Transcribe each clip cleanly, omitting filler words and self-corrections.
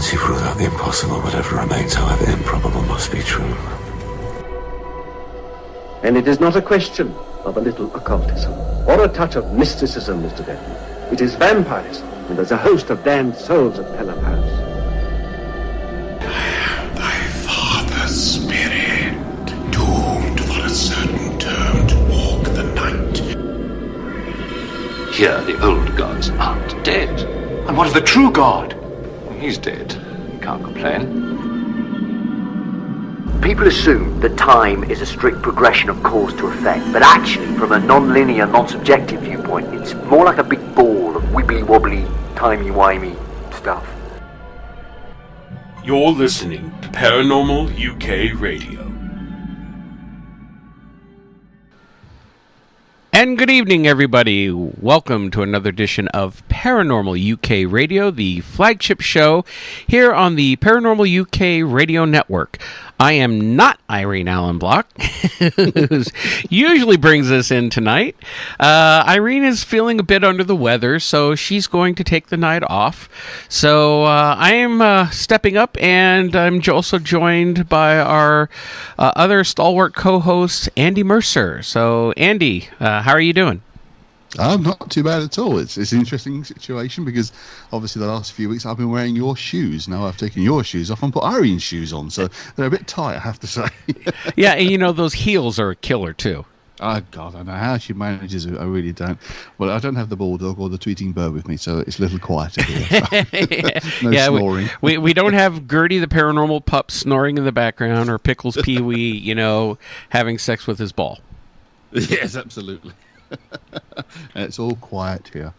Once you've ruled out the impossible, whatever remains, however improbable, must be true. And it is not a question of a little occultism or a touch of mysticism, Mr. Denton. It is vampirism, and there's a host of damned souls at Pelham House. I am thy father's spirit, doomed for a certain term to walk the night. Here, the old gods aren't dead. And what of the true god? He's dead. Can't complain. People assume that time is a strict progression of cause to effect, but actually, from a non-linear, non-subjective viewpoint, it's more like a big ball of wibbly-wobbly, timey-wimey stuff. You're listening to Paranormal UK Radio. And good evening, everybody. Welcome to another edition of Paranormal UK Radio, the flagship show here on the Paranormal UK Radio Network. I am not Irene Allen Block, who usually brings us in tonight. Irene is feeling a bit under the weather, so she's going to take the night off. So I am stepping up, and I'm also joined by our other stalwart co-host, Andy Mercer. So, Andy, how are you doing? Not too bad at all. It's an interesting situation because obviously the last few weeks I've been wearing your shoes. Now I've taken your shoes off and put Irene's shoes on, so they're a bit tight, I have to say. Yeah, and you know, those heels are a killer too. Oh, God, I know how she manages it. I really don't. Well, I don't have the bulldog or the tweeting bird with me, so it's a little quieter here. So. No snoring. We don't have Gertie the paranormal pup snoring in the background or Pickles Pee-wee, you know, having sex with his ball. Yes, absolutely. And it's all quiet here.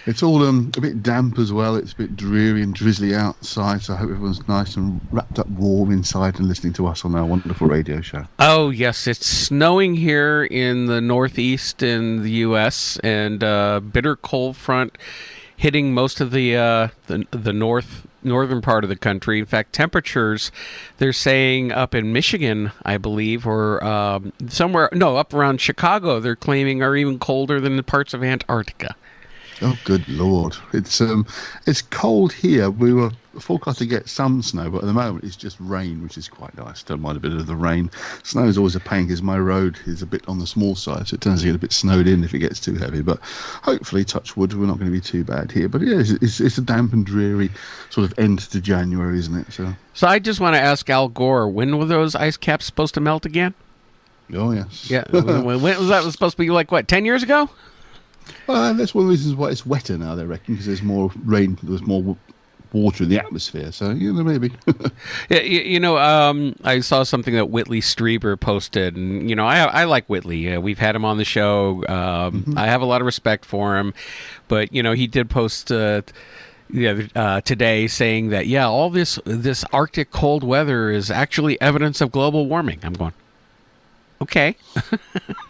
It's all a bit damp as well. It's a bit dreary and drizzly outside, so I hope everyone's nice and wrapped up warm inside and listening to us on our wonderful radio show. Oh, yes. It's snowing here in the northeast in the U.S., and bitter cold front hitting most of the northern part of the country. In fact, temperatures, they're saying up in Michigan, I believe, or up around Chicago, they're claiming are even colder than the parts of Antarctica. Oh, good Lord. It's cold here. We were forecast to get some snow, but at the moment it's just rain, which is quite nice. Don't mind a bit of the rain. Snow is always a pain because my road is a bit on the small side, so it tends to get a bit snowed in if it gets too heavy. But hopefully, touch wood, we're not going to be too bad here. But yeah, it's a damp and dreary sort of end to January, isn't it? So I just want to ask Al Gore, when were those ice caps supposed to melt again? Oh, yes. Yeah. When was that? Was supposed to be like, what, 10 years ago? Well, that's one of the reasons why it's wetter now, they reckon, because there's more rain, there's more water in the atmosphere, so maybe. Yeah, I saw something that Whitley Strieber posted, and I like Whitley. We've had him on the show. I have a lot of respect for him, but he did post today saying that all this Arctic cold weather is actually evidence of global warming. I'm going, okay.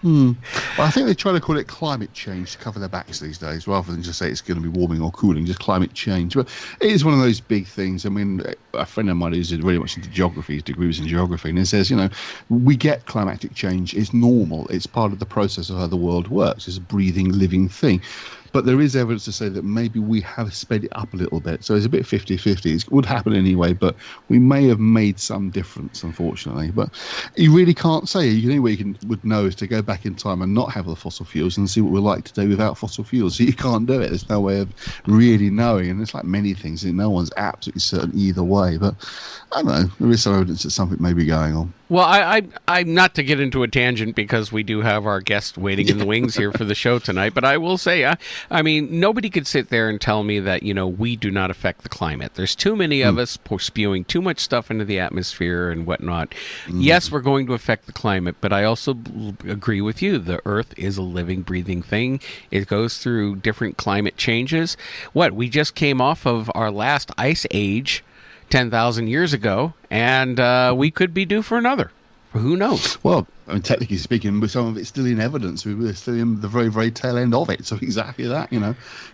Well, I think they try to call it climate change to cover their backs these days, rather than just say it's going to be warming or cooling, just climate change. But it is one of those big things. I mean, a friend of mine who's really much into geography, his degree was in geography, and he says, we get climatic change. It's normal. It's part of the process of how the world works. It's a breathing, living thing. But there is evidence to say that maybe we have sped it up a little bit. So it's a bit 50-50. It would happen anyway, but we may have made some difference, unfortunately. But you really can't say. The only way you would know is to go back in time and not have the fossil fuels and see what we're like today without fossil fuels. So you can't do it. There's no way of really knowing. And it's like many things. No one's absolutely certain either way. But I don't know. There is some evidence that something may be going on. Well, I'm not to get into a tangent because we do have our guest waiting in the wings here for the show tonight, but I will say, I mean, nobody could sit there and tell me that, we do not affect the climate. There's too many of us spewing too much stuff into the atmosphere and whatnot. Yes, we're going to affect the climate, but I also agree with you. The Earth is a living, breathing thing. It goes through different climate changes. We just came off of our last ice age 10,000 years ago, and we could be due for another. Who knows? Well, I mean, technically speaking, some of it's still in evidence. We're still in the very, very tail end of it. So exactly that,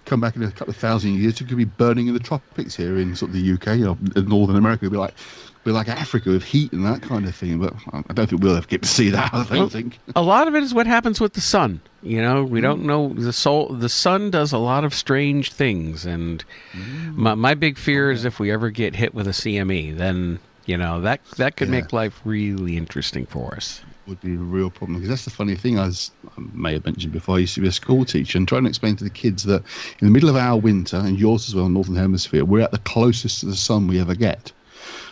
come back in a couple of thousand years, it could be burning in the tropics here in sort of the UK, in Northern America. It'd be like be like Africa with heat and that kind of thing. But I don't think we'll ever get to see that. I don't think. A lot of it is what happens with the sun. You know, we don't know the sun does a lot of strange things, and my big fear is if we ever get hit with a CME, then that could make life really interesting for us. Would be a real problem, because that's the funny thing, as I may have mentioned before, I used to be a school teacher and trying to explain to the kids that in the middle of our winter, and yours as well, Northern Hemisphere, we're at the closest to the sun we ever get.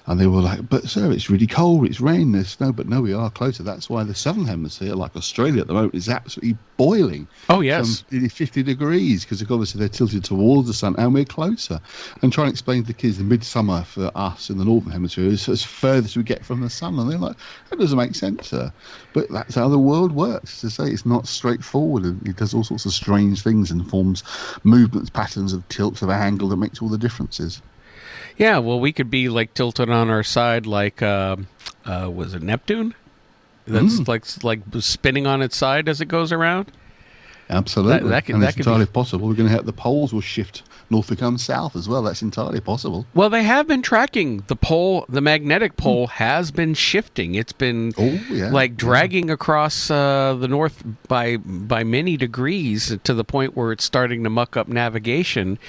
And they were like, but sir, it's really cold, it's rain, there's snow. But no, we are closer. That's why the Southern Hemisphere, like Australia at the moment, is absolutely boiling. Oh, yes. 50 degrees, because obviously they're tilted towards the sun, and we're closer. And trying to explain to the kids the midsummer for us in the Northern Hemisphere is as furthest we get from the sun. And they're like, that doesn't make sense, sir. But that's how the world works. To say it's not straightforward, and it does all sorts of strange things and forms movements, patterns of tilts, of angle that makes all the differences. Yeah, well, we could be like tilted on our side, like was it Neptune? That's like spinning on its side as it goes around. Absolutely, that could entirely be possible. We're going to have the poles will shift north become south as well. That's entirely possible. Well, they have been tracking the pole. The magnetic pole has been shifting. It's been dragging across the north by many degrees to the point where it's starting to muck up navigation.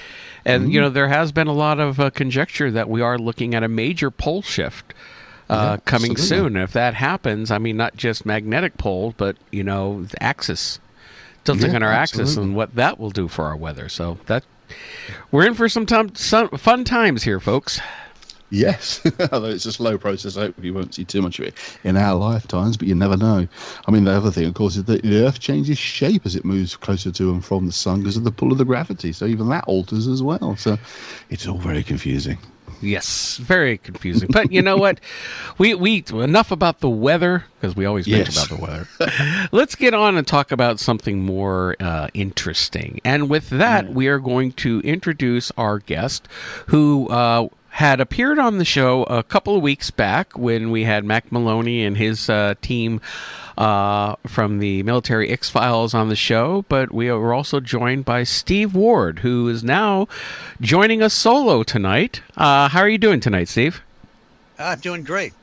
And there has been a lot of conjecture that we are looking at a major pole shift coming soon. If that happens, I mean, not just magnetic pole, but the axis. Tilting on our axis and what that will do for our weather. So that we're in for some fun times here, folks. Yes, although it's a slow process. I hope you won't see too much of it in our lifetimes, but you never know. I mean, the other thing, of course, is that the Earth changes shape as it moves closer to and from the sun because of the pull of the gravity. So even that alters as well. So it's all very confusing. Yes, very confusing. But you know what? We enough about the weather, because we always bitch about the weather. Let's get on and talk about something more interesting. And with that, we are going to introduce our guest who had appeared on the show a couple of weeks back when we had Mac Maloney and his team from the Military X-Files on the show, but we were also joined by Steve Ward, who is now joining us solo tonight. How are you doing tonight, Steve? I'm doing great.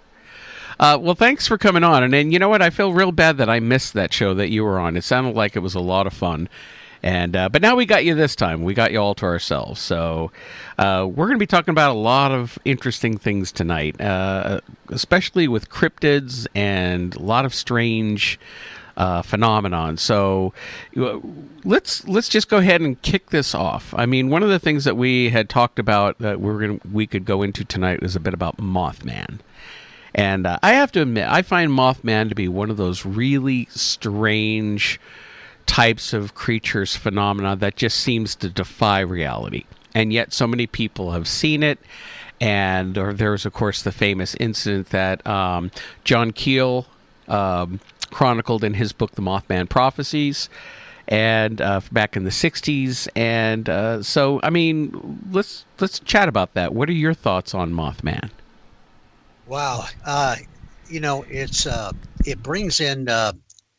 Well, thanks for coming on. And then, you know what? I feel real bad that I missed that show that you were on. It sounded like it was a lot of fun. And but now we got you this time. We got you all to ourselves. So we're going to be talking about a lot of interesting things tonight, especially with cryptids and a lot of strange phenomenon. So let's just go ahead and kick this off. I mean, one of the things that we had talked about that we could go into tonight is a bit about Mothman. And I have to admit, I find Mothman to be one of those really strange types of creatures, phenomena that just seems to defy reality. And yet so many people have seen it. And there's, of course, the famous incident that John Keel chronicled in his book, The Mothman Prophecies, and back in the 60s. And so, I mean, let's chat about that. What are your thoughts on Mothman? Wow. It brings in...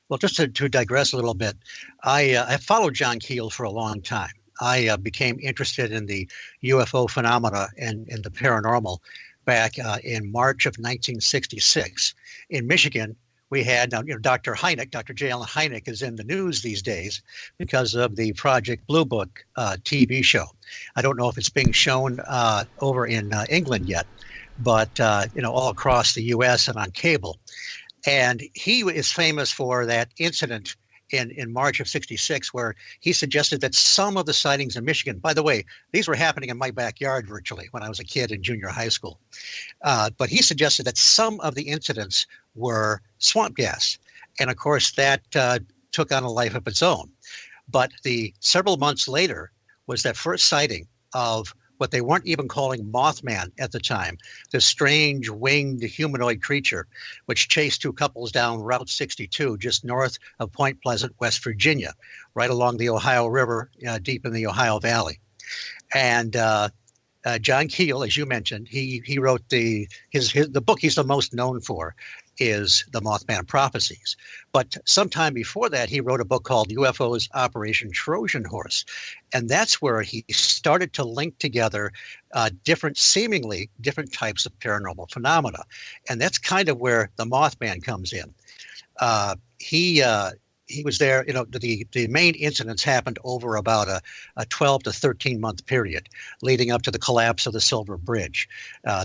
Well, just to digress a little bit, I followed John Keel for a long time. I became interested in the UFO phenomena and the paranormal back in March of 1966. In Michigan, we had, Dr. Hynek, Dr. J. Allen Hynek is in the news these days because of the Project Blue Book TV show. I don't know if it's being shown over in England yet, but, all across the U.S. and on cable. And he is famous for that incident in March of 66, where he suggested that some of the sightings in Michigan, by the way, these were happening in my backyard virtually when I was a kid in junior high school. But he suggested that some of the incidents were swamp gas. And of course, that took on a life of its own. But several months later was that first sighting of what they weren't even calling Mothman at the time, this strange winged humanoid creature, which chased two couples down Route 62, just north of Point Pleasant, West Virginia, right along the Ohio River, deep in the Ohio Valley. And John Keel, as you mentioned, he wrote the book he's the most known for is the Mothman prophecies. But sometime before that, he wrote a book called UFOs Operation Trojan Horse. And that's where he started to link together seemingly different types of paranormal phenomena. And that's kind of where the Mothman comes in. He was there, the main incidents happened over about a 12 to 13 month period leading up to the collapse of the Silver Bridge.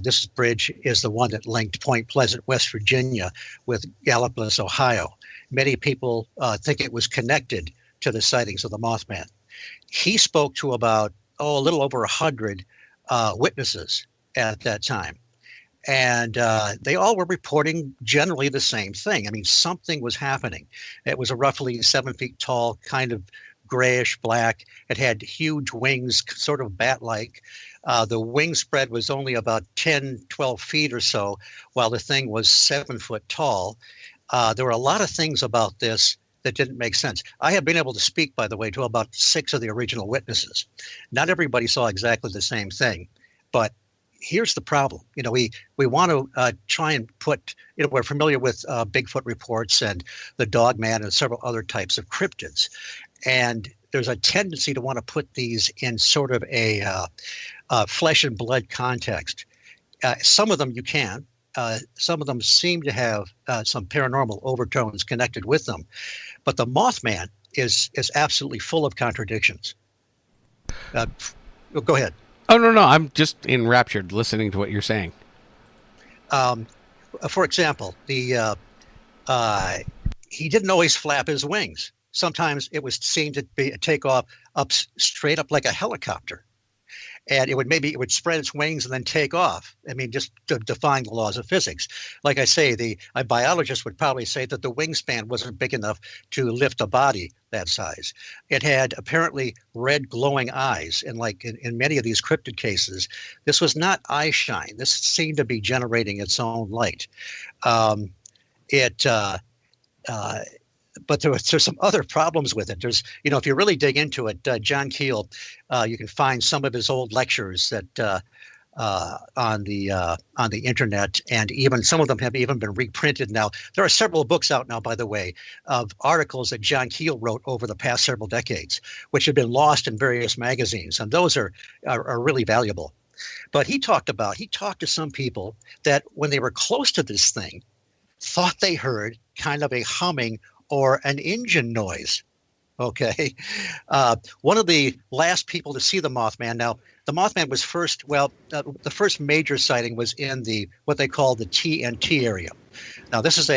This bridge is the one that linked Point Pleasant, West Virginia with Gallipolis, Ohio. Many people think it was connected to the sightings of the Mothman. He spoke to about, a little over 100 witnesses at that time. And they all were reporting generally the same thing. I mean, something was happening. It was a roughly 7 feet tall, kind of grayish black. It had huge wings, sort of bat-like. The wing spread was only about 10, 12 feet or so, while the thing was 7 foot tall. There were a lot of things about this that didn't make sense. I have been able to speak, by the way, to about 6 of the original witnesses. Not everybody saw exactly the same thing, but here's the problem. We want to try and put, we're familiar with Bigfoot reports and the Dog Man and several other types of cryptids. And there's a tendency to want to put these in sort of a flesh and blood context. Some of them you can. Some of them seem to have some paranormal overtones connected with them. But the Mothman is absolutely full of contradictions. Go ahead. Oh, no, I'm just enraptured listening to what you're saying. For example, he didn't always flap his wings. Sometimes it was seen to take off straight up like a helicopter. And it would spread its wings and then take off. I mean, just defying the laws of physics. Like I say, a biologist would probably say that the wingspan wasn't big enough to lift a body that size. It had apparently red glowing eyes. And like in many of these cryptid cases, this was not eye shine. This seemed to be generating its own light. But there's some other problems with it. There's, if you really dig into it, John Keel, you can find some of his old lectures that on the internet, and even some of them have even been reprinted now. There are several books out now, by the way, of articles that John Keel wrote over the past several decades, which have been lost in various magazines, and those are really valuable. But he talked to some people that when they were close to this thing, thought they heard kind of a humming or an engine noise. Okay. One of the last people to see the Mothman. Now, the Mothman was the first major sighting was in what they call the TNT area. Now, this is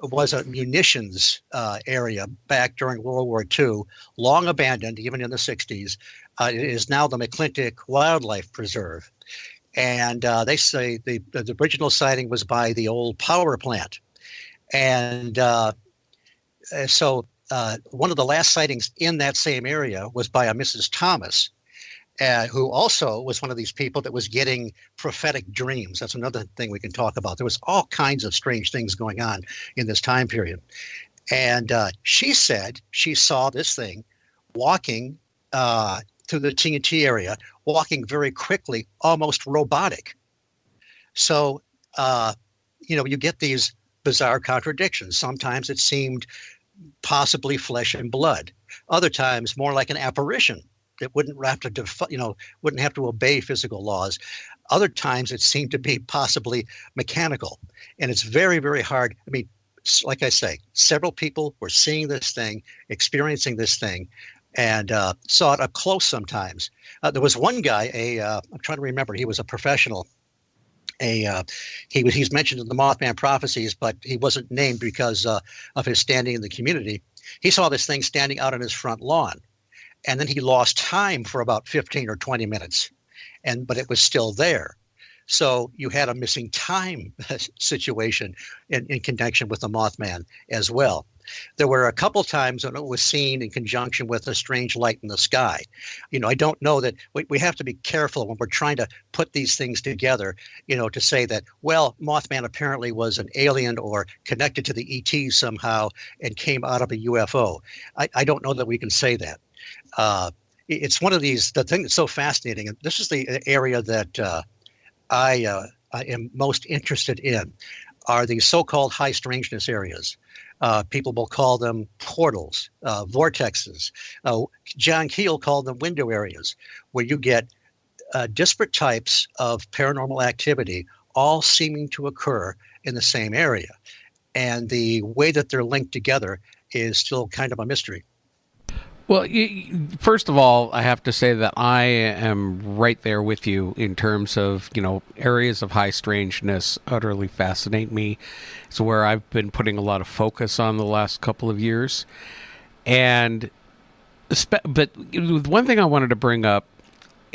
was a munitions area back during World War II, long abandoned, even in the 60s. It is now the McClintock Wildlife Preserve. And they say the original sighting was by the old power plant. And so one of the last sightings in that same area was by a Mrs. Thomas, who also was one of these people that was getting prophetic dreams. That's another thing we can talk about. There was all kinds of strange things going on in this time period. And she said she saw this thing walking through the TNT area, walking very quickly, almost robotic. So, you get these bizarre contradictions. Sometimes it seemed possibly flesh and blood. Other times, more like an apparition that wouldn't have to obey physical laws. Other times, it seemed to be possibly mechanical, and it's very, very hard. I mean, like I say, several people were seeing this thing, experiencing this thing, and saw it up close. Sometimes there was one guy. I'm trying to remember. He was a professional. He's mentioned in the Mothman prophecies, but he wasn't named because of his standing in the community. He saw this thing standing out on his front lawn, and then he lost time for about 15 or 20 minutes, but it was still there. So you had a missing time situation in connection with the Mothman as well. There were a couple times when it was seen in conjunction with a strange light in the sky. I don't know that we have to be careful when we're trying to put these things together, to say that, well, Mothman apparently was an alien or connected to the ET somehow and came out of a UFO. I don't know that we can say that. It's one of these, the thing that's so fascinating, and this is the area that I am most interested in. are the so-called high strangeness areas. People will call them portals, vortexes. John Keel called them window areas, where you get disparate types of paranormal activity all seeming to occur in the same area. And the way that they're linked together is still kind of a mystery. Well, first of all, I have to say that I am right there with you in terms of, areas of high strangeness utterly fascinate me. It's where I've been putting a lot of focus on the last couple of years. But one thing I wanted to bring up,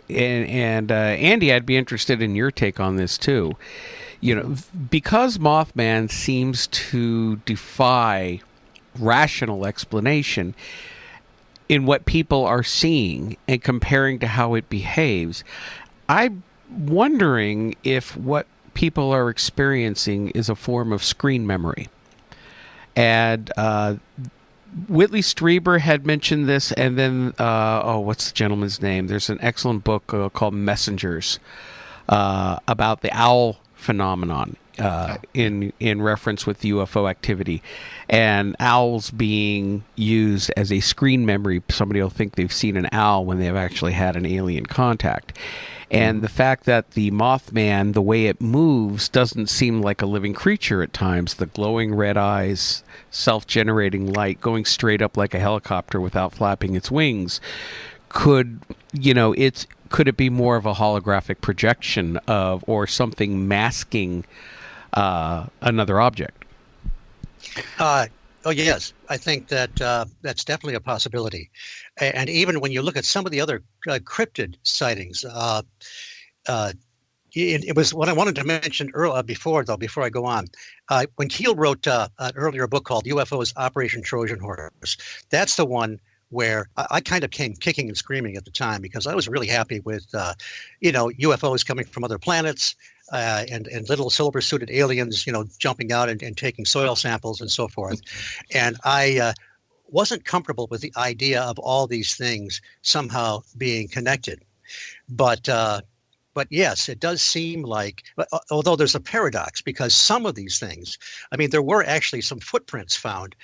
and Andy, I'd be interested in your take on this too. Because Mothman seems to defy rational explanation in what people are seeing and comparing to how it behaves, I'm wondering if what people are experiencing is a form of screen memory. And Whitley Strieber had mentioned this, and then, what's the gentleman's name? There's an excellent book called Messengers about the owl phenomenon in reference with UFO activity, and owls being used as a screen memory. Somebody will think they've seen an owl when they've actually had an alien contact. And the fact that the Mothman, the way it moves, doesn't seem like a living creature at times. The glowing red eyes, self-generating light, going straight up like a helicopter without flapping its wings. Could it be more of a holographic projection of, or something masking another object? Oh, yes. I think that that's definitely a possibility. And even when you look at some of the other cryptid sightings, it was what I wanted to mention before I go on. When Keel wrote an earlier book called UFOs Operation Trojan Horse, that's the one where I kind of came kicking and screaming at the time, because I was really happy with, UFOs coming from other planets and little silver-suited aliens, jumping out and taking soil samples and so forth. And I wasn't comfortable with the idea of all these things somehow being connected. But yes, it does seem like, although there's a paradox, because some of these things, there were actually some footprints found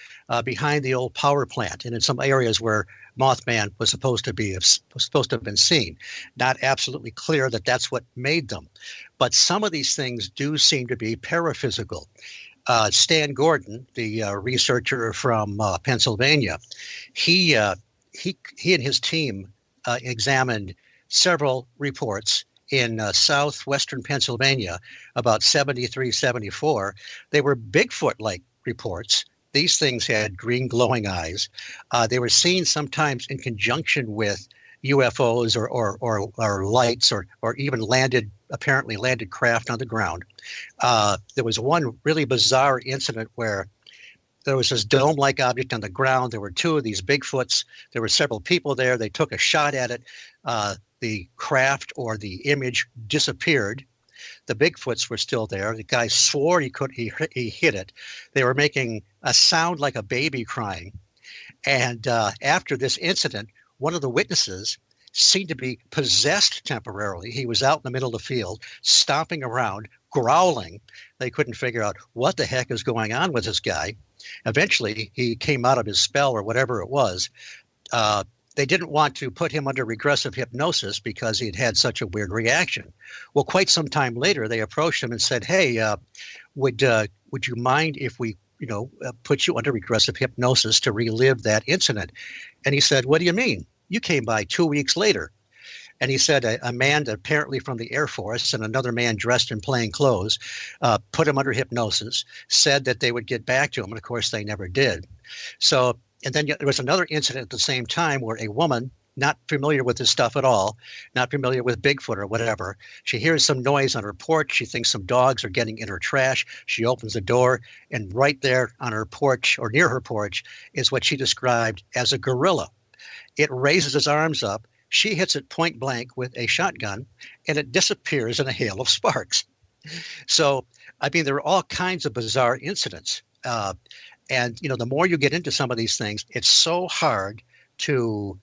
behind the old power plant and in some areas where Mothman was supposed to have been seen. Not absolutely clear that that's what made them, but some of these things do seem to be paraphysical. Stan Gordon, the researcher from Pennsylvania, he and his team examined several reports in southwestern Pennsylvania about 73, 74. They were Bigfoot-like reports. These things had green glowing eyes. They were seen sometimes in conjunction with UFOs or lights or even apparently landed craft on the ground. There was one really bizarre incident where there was this dome-like object on the ground. There were two of these Bigfoots. There were several people there. They took a shot at it. The craft or the image disappeared. The Bigfoots were still there. The guy swore he hit it. They were making a sound like a baby crying. And after this incident, one of the witnesses seemed to be possessed temporarily. He was out in the middle of the field, stomping around, growling. They couldn't figure out what the heck is going on with this guy. Eventually, he came out of his spell or whatever it was. They didn't want to put him under regressive hypnosis because he had had such a weird reaction. Well, quite some time later, they approached him and said, "Hey, would you mind if we, put you under regressive hypnosis to relive that incident?" And he said, "What do you mean? You came by 2 weeks later." And he said a man apparently from the Air Force and another man dressed in plain clothes put him under hypnosis, said that they would get back to him. And of course, they never did. So, and then there was another incident at the same time where a woman, not familiar with this stuff at all, not familiar with Bigfoot or whatever, she hears some noise on her porch. She thinks some dogs are getting in her trash. She opens the door, and right there on her porch or near her porch is what she described as a gorilla. It raises its arms up. She hits it point blank with a shotgun, and it disappears in a hail of sparks. So, there are all kinds of bizarre incidents. And, the more you get into some of these things, it's so hard to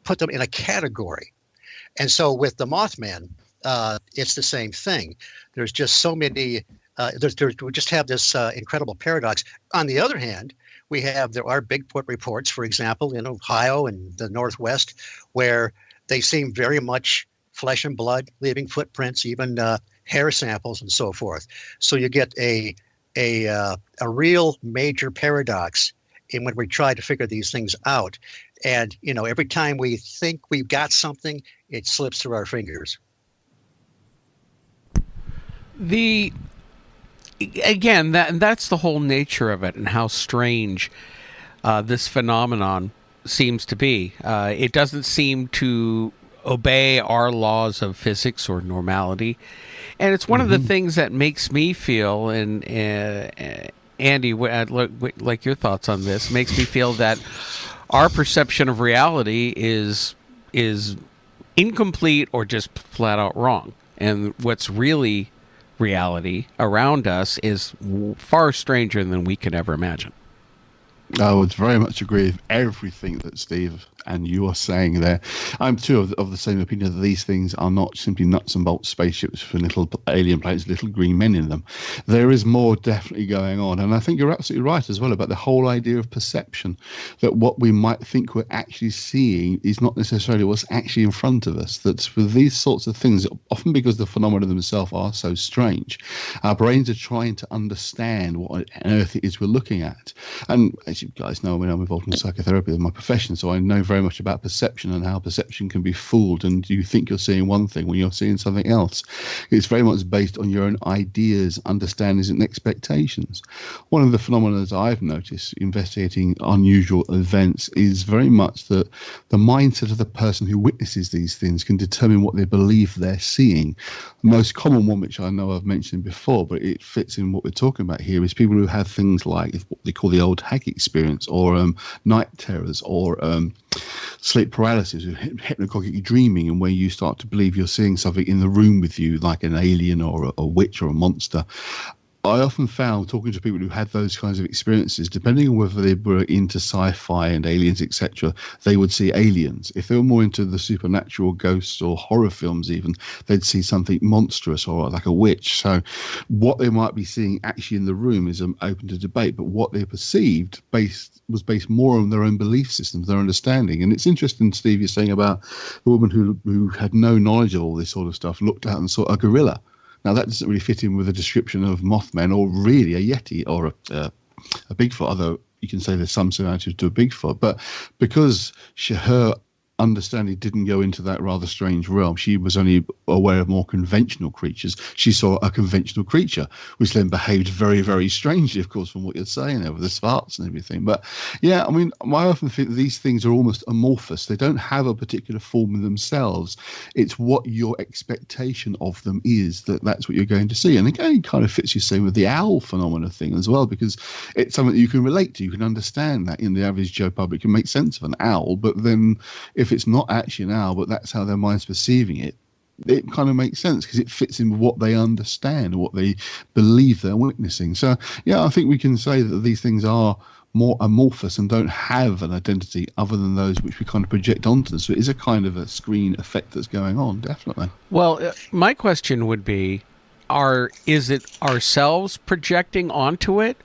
put them in a category. And so with the Mothman, it's the same thing. There's just so many we just have this incredible paradox. On the other hand, there are Bigfoot reports, for example, in Ohio and the Northwest, where they seem very much flesh and blood, leaving footprints, even hair samples and so forth. So you get a real major paradox in when we try to figure these things out. And, every time we think we've got something, it slips through our fingers. Again, that's the whole nature of it, and how strange this phenomenon seems to be. It doesn't seem to obey our laws of physics or normality, and it's one of the things that makes me feel, and Andy, like your thoughts on this, makes me feel that our perception of reality is incomplete or just flat out wrong, and what's really reality around us is far stranger than we could ever imagine. I would very much agree with everything that Steve and you are saying there. I'm too of the same opinion that these things are not simply nuts and bolts spaceships with little alien planets, little green men in them. There is more definitely going on, and I think you're absolutely right as well about the whole idea of perception, that what we might think we're actually seeing is not necessarily what's actually in front of us. That for these sorts of things, often because the phenomena themselves are so strange, our brains are trying to understand what on earth it is we're looking at. And as you guys know, I'm involved in psychotherapy as my profession, so I know very much about perception and how perception can be fooled, and you think you're seeing one thing when you're seeing something else. It's very much based on your own ideas, understandings, and expectations. One of the phenomena I've noticed investigating unusual events is very much that the mindset of the person who witnesses these things can determine what they believe they're seeing. The most common one, which I know I've mentioned before, but it fits in what we're talking about here, is people who have things like what they call the old hag experience, or night terrors, or sleep paralysis, hypnagogic dreaming, and where you start to believe you're seeing something in the room with you, like an alien or a witch or a monster. I often found, talking to people who had those kinds of experiences, depending on whether they were into sci-fi and aliens, etc., they would see aliens. If they were more into the supernatural, ghosts or horror films even, they'd see something monstrous or like a witch. So what they might be seeing actually in the room is open to debate, but what they perceived was based more on their own belief systems, their understanding. And it's interesting, Steve, you're saying about the woman who had no knowledge of all this sort of stuff, looked out and saw a gorilla. Now, that doesn't really fit in with a description of Mothman or really a Yeti or a Bigfoot, although you can say there's some similarities to a Bigfoot. But because her understanding didn't go into that rather strange realm, she was only aware of more conventional creatures. She saw a conventional creature, which then behaved very, very strangely, of course, from what you're saying there with the sparks and everything. But yeah, I mean, I often think that these things are almost amorphous. They don't have a particular form in themselves. It's what your expectation of them is, that's what you're going to see. And again, it kind of fits you saying with the owl phenomena thing as well, because it's something that you can relate to. You can understand that in the average Joe public can make sense of an owl, but then if it's not actually an owl, but that's how their mind's perceiving it, it kind of makes sense because it fits in with what they understand, what they believe they're witnessing. So, yeah, I think we can say that these things are more amorphous and don't have an identity other than those which we kind of project onto them. So it is a kind of a screen effect that's going on, definitely. Well, my question would be, is it ourselves projecting onto it,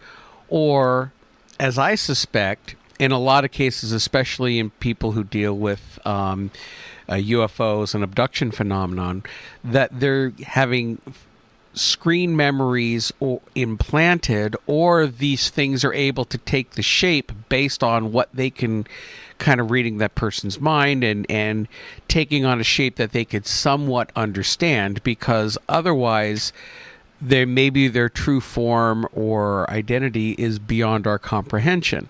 or, as I suspect, in a lot of cases, especially in people who deal with UFOs and abduction phenomenon, that they're having screen memories or implanted, or these things are able to take the shape based on what they can kind of reading that person's mind and taking on a shape that they could somewhat understand, because otherwise maybe their true form or identity is beyond our comprehension.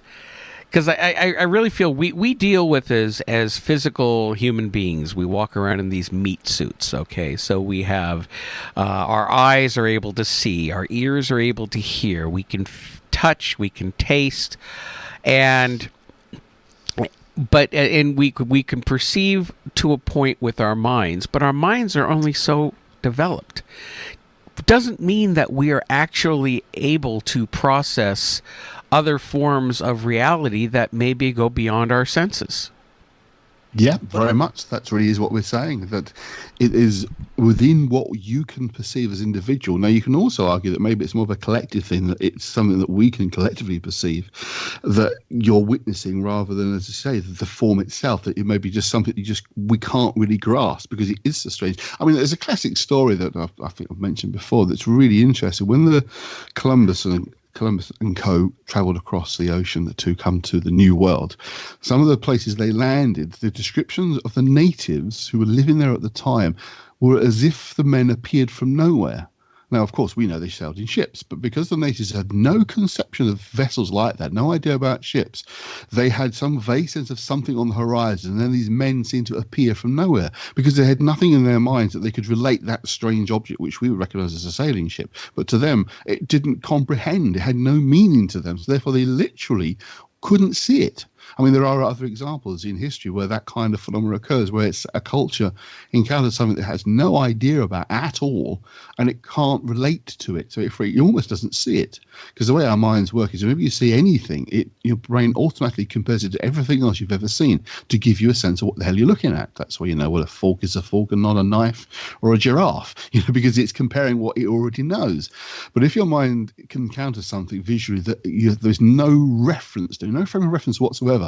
Because I really feel we deal with as physical human beings. We walk around in these meat suits, okay? So we have our eyes are able to see, our ears are able to hear, we can touch, we can taste, and we can perceive to a point with our minds, but our minds are only so developed. Doesn't mean that we are actually able to process other forms of reality that maybe go beyond our senses. Yeah, very much. That really is what we're saying, that it is within what you can perceive as individual. Now, you can also argue that maybe it's more of a collective thing, that it's something that we can collectively perceive that you're witnessing, rather than, as I say, the form itself, that it may be just something we can't really grasp because it is so strange. I mean, there's a classic story that I think I've mentioned before that's really interesting. When the Columbus and co travelled across the ocean to come to the New World, some of the places they landed, the descriptions of the natives who were living there at the time were as if the men appeared from nowhere. Now, of course, we know they sailed in ships, but because the natives had no conception of vessels like that, no idea about ships, they had some vague sense of something on the horizon, and then these men seemed to appear from nowhere because they had nothing in their minds that they could relate that strange object, which we would recognise as a sailing ship. But to them, it didn't comprehend. It had no meaning to them. So therefore, they literally couldn't see it. I mean, there are other examples in history where that kind of phenomenon occurs, where it's a culture encounters something that has no idea about at all, and it can't relate to it. So it almost doesn't see it. Because the way our minds work is whenever you see anything, your brain automatically compares it to everything else you've ever seen to give you a sense of what the hell you're looking at. That's why you know, well, a fork is a fork and not a knife or a giraffe, because it's comparing what it already knows. But if your mind can encounter something visually that there's no reference to, no frame of reference whatsoever,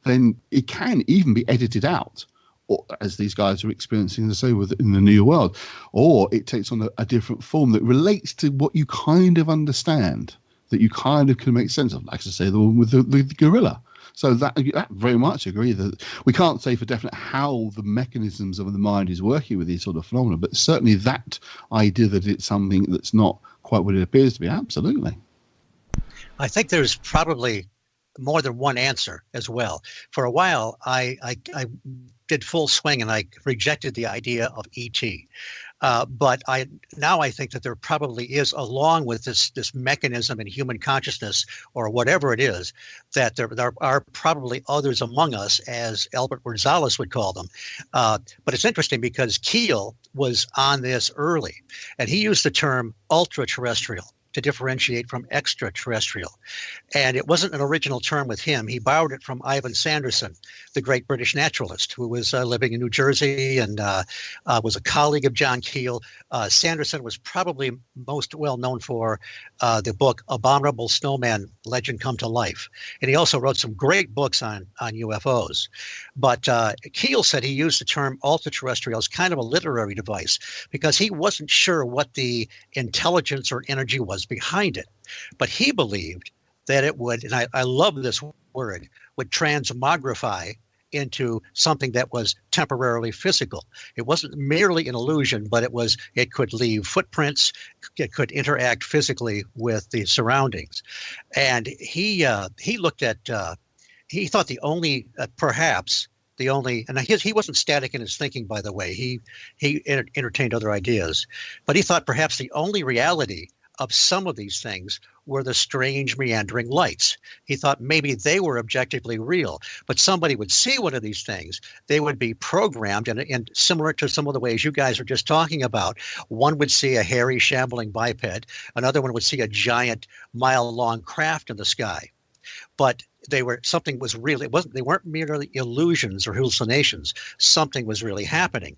then it can even be edited out, or, as these guys are experiencing, as I say, in the New World, or it takes on a different form that relates to what you kind of understand, that you kind of can make sense of, like I say, the one with the gorilla. So that very much agree that we can't say for definite how the mechanisms of the mind is working with these sort of phenomena, but certainly that idea that it's something that's not quite what it appears to be, absolutely. I think there's probably more than one answer as well. For a while, I did full swing and I rejected the idea of ET. But now I think that there probably is, along with this mechanism in human consciousness or whatever it is, that there are probably others among us, as Albert Rosales would call them. But it's interesting because Keel was on this early, and he used the term ultra-terrestrial to differentiate from extraterrestrial. And it wasn't an original term with him. He borrowed it from Ivan Sanderson, the great British naturalist who was living in New Jersey and was a colleague of John Keel. Sanderson was probably most well known for the book Abominable Snowman, Legend Come to Life. And he also wrote some great books on UFOs. But Keel said he used the term ultra-terrestrial as kind of a literary device because he wasn't sure what the intelligence or energy was behind it. But he believed that it would, and I love this word, would transmogrify into something that was temporarily physical. It wasn't merely an illusion, but it could leave footprints, it could interact physically with the surroundings. And he looked at, he thought the only, perhaps the only, and he wasn't static in his thinking, by the way, he entertained other ideas, but he thought perhaps the only reality of some of these things were the strange meandering lights. He thought maybe they were objectively real, but somebody would see one of these things. They would be programmed, and similar to some of the ways you guys are just talking about. One would see a hairy, shambling biped. Another one would see a giant, mile-long craft in the sky. But something was real. They weren't merely illusions or hallucinations. Something was really happening.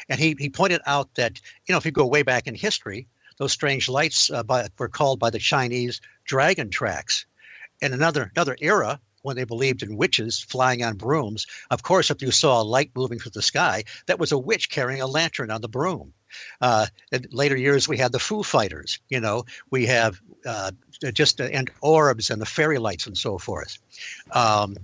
And he pointed out that, if you go way back in history, those strange lights were called by the Chinese dragon tracks. In another era, when they believed in witches flying on brooms, of course, if you saw a light moving through the sky, that was a witch carrying a lantern on the broom. In later years, we had the Foo Fighters. We have and orbs and the fairy lights and so forth. And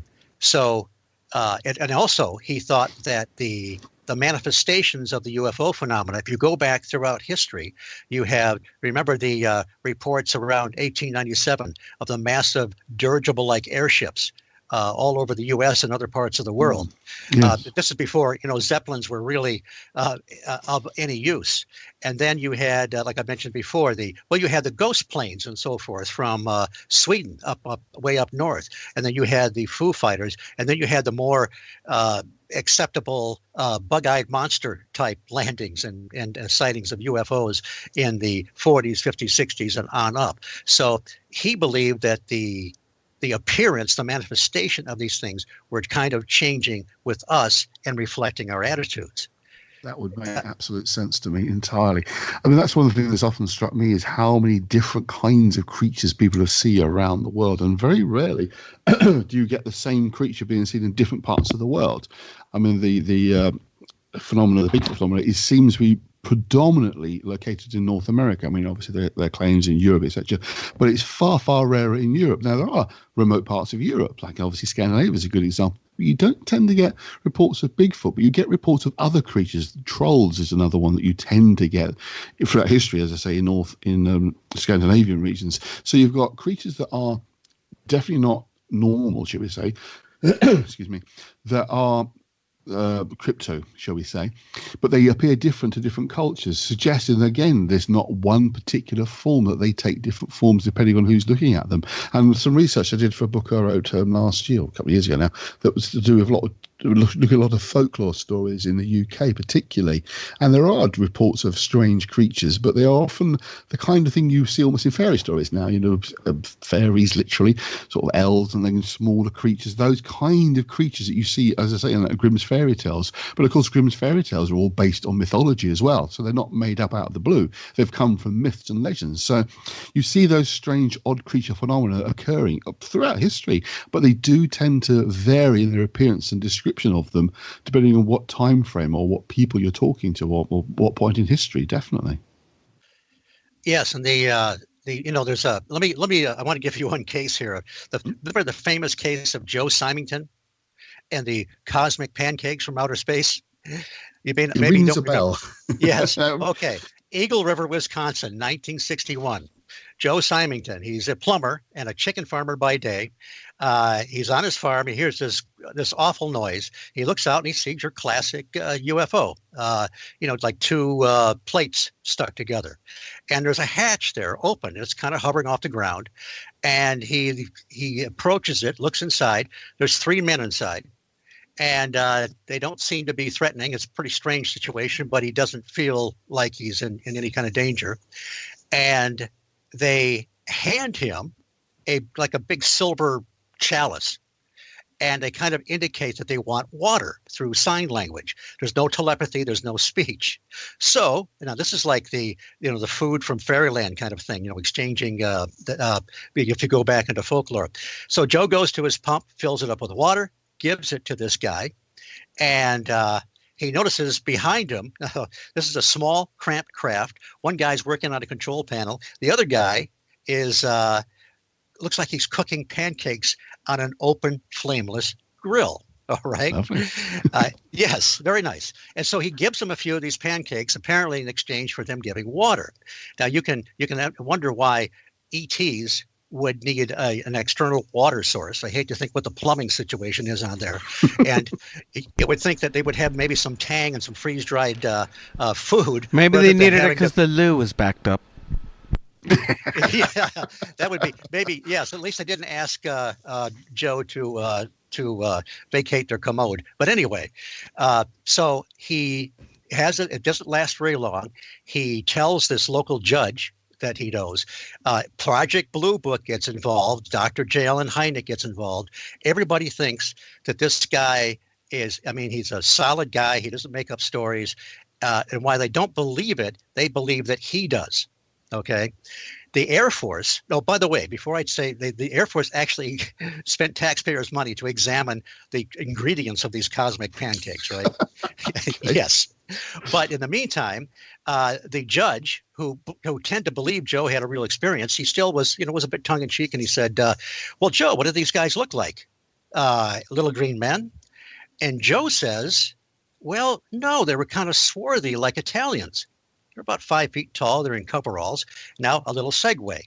also, he thought that the manifestations of the UFO phenomena, if you go back throughout history, remember the reports around 1897 of the massive dirigible-like airships all over the U.S. and other parts of the world. Yes. This is before, Zeppelins were really of any use. And then you had, like I mentioned before, you had the ghost planes and so forth from Sweden way up north. And then you had the Foo Fighters. And then you had the more acceptable bug-eyed monster type landings and sightings of UFOs in the 40s, 50s, 60s, and on up. So he believed that the the appearance, the manifestation of these things were kind of changing with us and reflecting our attitudes. That would make absolute sense to me entirely. I mean, that's one of the things that's often struck me is how many different kinds of creatures people see around the world. And very rarely do you get the same creature being seen in different parts of the world. I mean, the phenomena, the Bigfoot phenomena, it seems to be predominantly located in North America. I mean, obviously there are claims in Europe, etc., but it's far, far rarer in Europe. Now, there are remote parts of Europe, like obviously Scandinavia is a good example. You don't tend to get reports of Bigfoot, but you get reports of other creatures. Trolls is another one that you tend to get throughout history, as I say, in Scandinavian regions. So you've got creatures that are definitely not normal, shall we say, excuse me, that are crypto, shall we say, but they appear different to different cultures, suggesting again there's not one particular form, that they take different forms depending on who's looking at them. And some research I did for a book I wrote last year, a couple of years ago now, that was to do with look at a lot of folklore stories in the UK particularly, and there are reports of strange creatures, but they are often the kind of thing you see almost in fairy stories now, fairies literally, sort of elves and then smaller creatures, those kind of creatures that you see, as I say, in Grimm's fairy tales. But of course Grimm's fairy tales are all based on mythology as well, so they're not made up out of the blue, they've come from myths and legends. So you see those strange odd creature phenomena occurring throughout history, but they do tend to vary in their appearance and description of them depending on what time frame or what people you're talking to, or what point in history. Definitely. Yes, and there's a let me I want to give you one case here. Remember the famous case of Joe Symington and the cosmic pancakes from outer space? You maybe rings don't a bell. Yes. Okay. Eagle River, Wisconsin, 1961. Joe Symington, he's a plumber and a chicken farmer by day. He's on his farm. He hears this awful noise. He looks out and he sees your classic UFO. It's like two plates stuck together. And there's a hatch there open. It's kind of hovering off the ground. And he approaches it, looks inside. There's 3 men inside. And they don't seem to be threatening. It's a pretty strange situation, but he doesn't feel like he's in any kind of danger. And they hand him a big silver chalice, and they kind of indicate that they want water through sign language. There's no telepathy, there's no speech. So this is like the food from fairyland kind of thing, exchanging if you go back into folklore. So Joe goes to his pump, fills it up with water, gives it to this guy, and he notices behind him, this is a small, cramped craft. One guy's working on a control panel. The other guy is looks like he's cooking pancakes on an open, flameless grill. All right. Yes, very nice. And so he gives him a few of these pancakes, apparently in exchange for them giving water. Now you can wonder why ETs would need an external water source. I hate to think what the plumbing situation is on there. And it would think that they would have maybe some Tang and some freeze-dried food. Maybe they needed it because the loo was backed up. Yeah, that would be maybe, yes. At least I didn't ask Joe to vacate their commode. But anyway, so he has it. It doesn't last very long. He tells this local judge that he knows. Project Blue Book gets involved. Dr. J. Allen Hynek gets involved. Everybody thinks that this guy he's a solid guy. He doesn't make up stories. And why they don't believe it, they believe that he does. Okay. The Air Force, by the way, before I'd say the Air Force actually spent taxpayers' money to examine the ingredients of these cosmic pancakes, right? Yes. But in the meantime, the judge who tend to believe Joe had a real experience, he still was a bit tongue in cheek. And he said, well, Joe, what do these guys look like? Little green men? And Joe says, well, no, they were kind of swarthy like Italians. They're about 5 feet tall. They're in coveralls. Now, a little segue.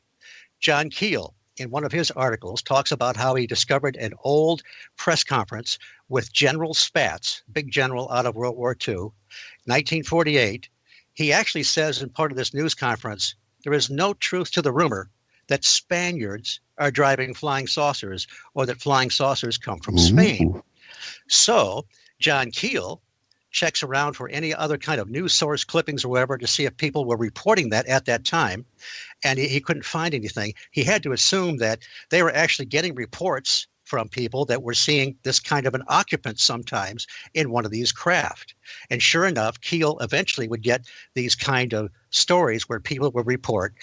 John Keel, in one of his articles, talks about how he discovered an old press conference with General Spaatz, big general out of World War II, 1948. He actually says in part of this news conference, there is no truth to the rumor that Spaniards are driving flying saucers or that flying saucers come from Spain. So John Keel checks around for any other kind of news source clippings or whatever to see if people were reporting that at that time. And he couldn't find anything. He had to assume that they were actually getting reports from people that were seeing this kind of an occupant sometimes in one of these craft. And sure enough, Keel eventually would get these kind of stories where people would report,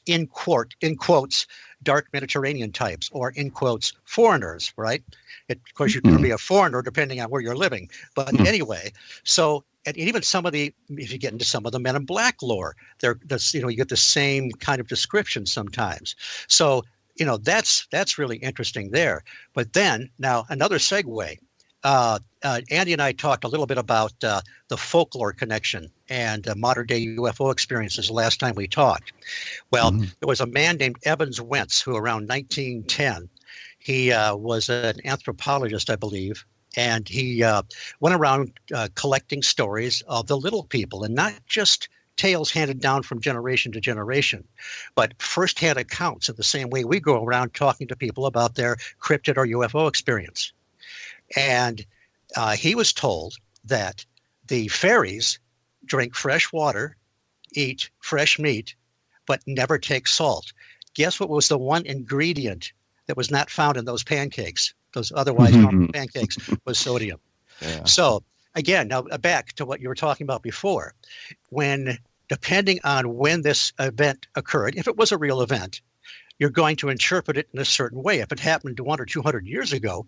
in quotes, dark Mediterranean types, or in quotes, foreigners, right? Of course, you can be a foreigner depending on where you're living. But anyway, so and even some of the, if you get into some of the Men in Black lore, you get the same kind of description sometimes. So that's really interesting there. But then now another segue. Andy and I talked a little bit about the folklore connection and modern day UFO experiences last time we talked. Well, there was a man named Evans Wentz who around 1910, he was an anthropologist, I believe. And he went around collecting stories of the little people, and not just tales handed down from generation to generation, but firsthand accounts in the same way we go around talking to people about their cryptid or UFO experience. And he was told that the fairies drink fresh water, eat fresh meat, but never take salt. Guess what was the one ingredient that was not found in those pancakes? Those otherwise normal pancakes was sodium. Yeah. So again, now back to what you were talking about before, depending on when this event occurred, if it was a real event, you're going to interpret it in a certain way. If it happened 100 or 200 years ago,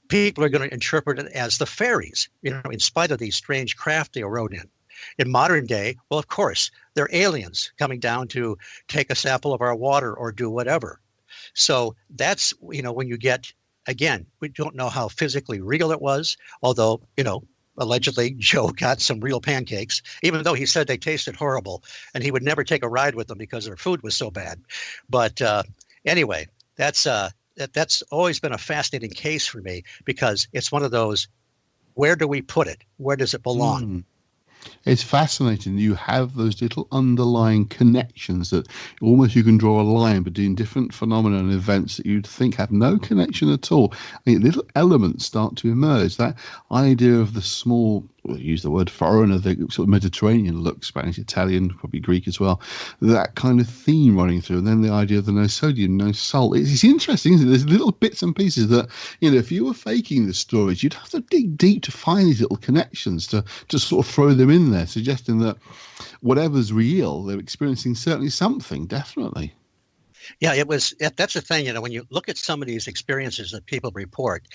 people are going to interpret it as the fairies, in spite of these strange craft they rode in. In modern day, well, of course, they're aliens coming down to take a sample of our water or do whatever. So that's, when you get, again, we don't know how physically real it was, although, allegedly Joe got some real pancakes, even though he said they tasted horrible and he would never take a ride with them because their food was so bad. But anyway, that's always been a fascinating case for me, because it's one of those, where do we put it? Where does it belong? It's fascinating. You have those little underlying connections that almost you can draw a line between different phenomena and events that you'd think have no connection at all. Little elements start to emerge. That idea of the small, use the word foreigner, the sort of Mediterranean look, Spanish, Italian, probably Greek as well, that kind of theme running through. And then the idea of the no sodium, no salt. It's interesting, isn't it? There's little bits and pieces that, if you were faking the stories, you'd have to dig deep to find these little connections to sort of throw them in there, suggesting that whatever's real, they're experiencing certainly something, definitely. Yeah, that's the thing, when you look at some of these experiences that people report,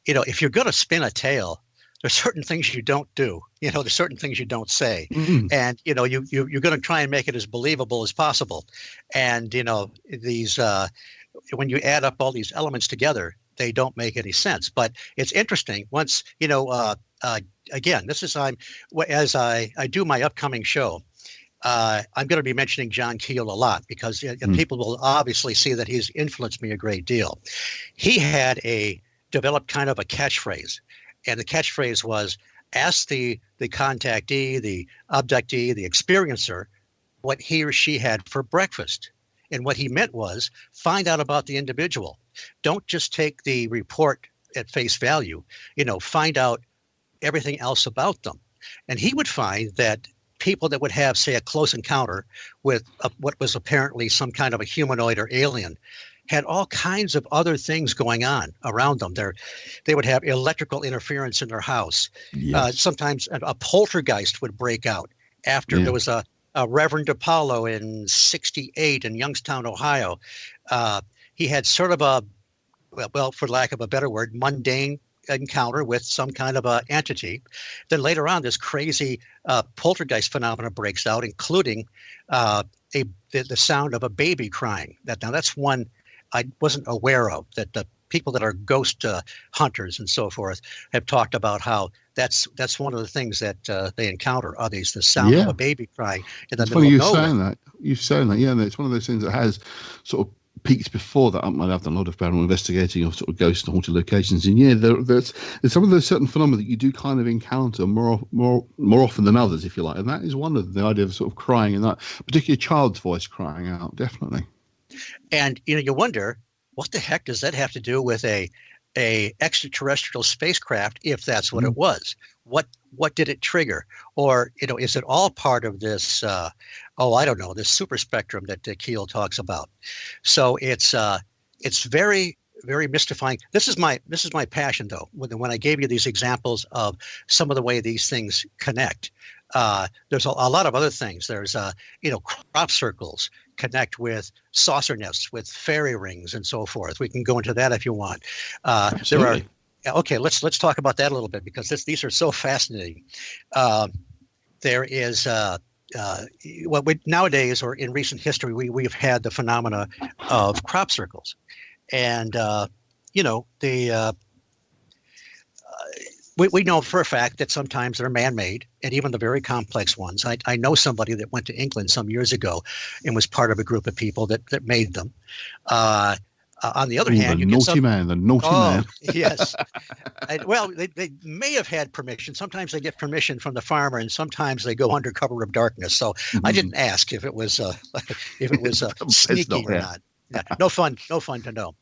if you're going to spin a tale, there's certain things you don't do, there's certain things you don't say. And, you're going to try and make it as believable as possible. And, these, when you add up all these elements together, they don't make any sense. But it's interesting once, again, this is, as I do my upcoming show, I'm going to be mentioning John Keel a lot, because people will obviously see that he's influenced me a great deal. He had developed kind of a catchphrase. And the catchphrase was, ask the contactee, the abductee, the experiencer, what he or she had for breakfast. And what he meant was, find out about the individual. Don't just take the report at face value. Find out everything else about them. And he would find that people that would have, say, a close encounter with what was apparently some kind of a humanoid or alien had all kinds of other things going on around them. They would have electrical interference in their house. Yes. Sometimes a poltergeist would break out after there was a Reverend DePaulo in 1968 in Youngstown, Ohio. He had sort of a, well, for lack of a better word, mundane encounter with some kind of a entity. Then later on, this crazy poltergeist phenomena breaks out, including the sound of a baby crying. Now that's one I wasn't aware of, that the people that are ghost hunters and so forth have talked about how that's one of the things that they encounter, are the sound of a baby crying in the middle of nowhere. You've shown that, and it's one of those things that has sort of peaks before that. I've done a lot of paranormal investigating of sort of ghost and haunted locations, and there's some of those certain phenomena that you do kind of encounter more often than others, if you like, and that is one of the idea of sort of crying, and that particular child's voice crying out, definitely. And you wonder, what the heck does that have to do with a extraterrestrial spacecraft, if that's what it was? What what did it trigger? Or, is it all part of this, I don't know, this super spectrum that Keel talks about? So it's very, very mystifying. This is my passion, though. When I gave you these examples of some of the way these things connect, there's a lot of other things. There's, crop circles connect with saucer nests, with fairy rings, and so forth. We can go into that if you want. Absolutely. Okay, let's talk about that a little bit, because these are so fascinating. There is nowadays, or in recent history, we've had the phenomena of crop circles, and we know for a fact that sometimes they're man-made, and even the very complex ones. I know somebody that went to England some years ago and was part of a group of people that made them. On the other hand, the naughty man. Yes. They may have had permission. Sometimes they get permission from the farmer, and sometimes they go under cover of darkness. So I didn't ask if it was sneaky or not. Yeah, no fun to know.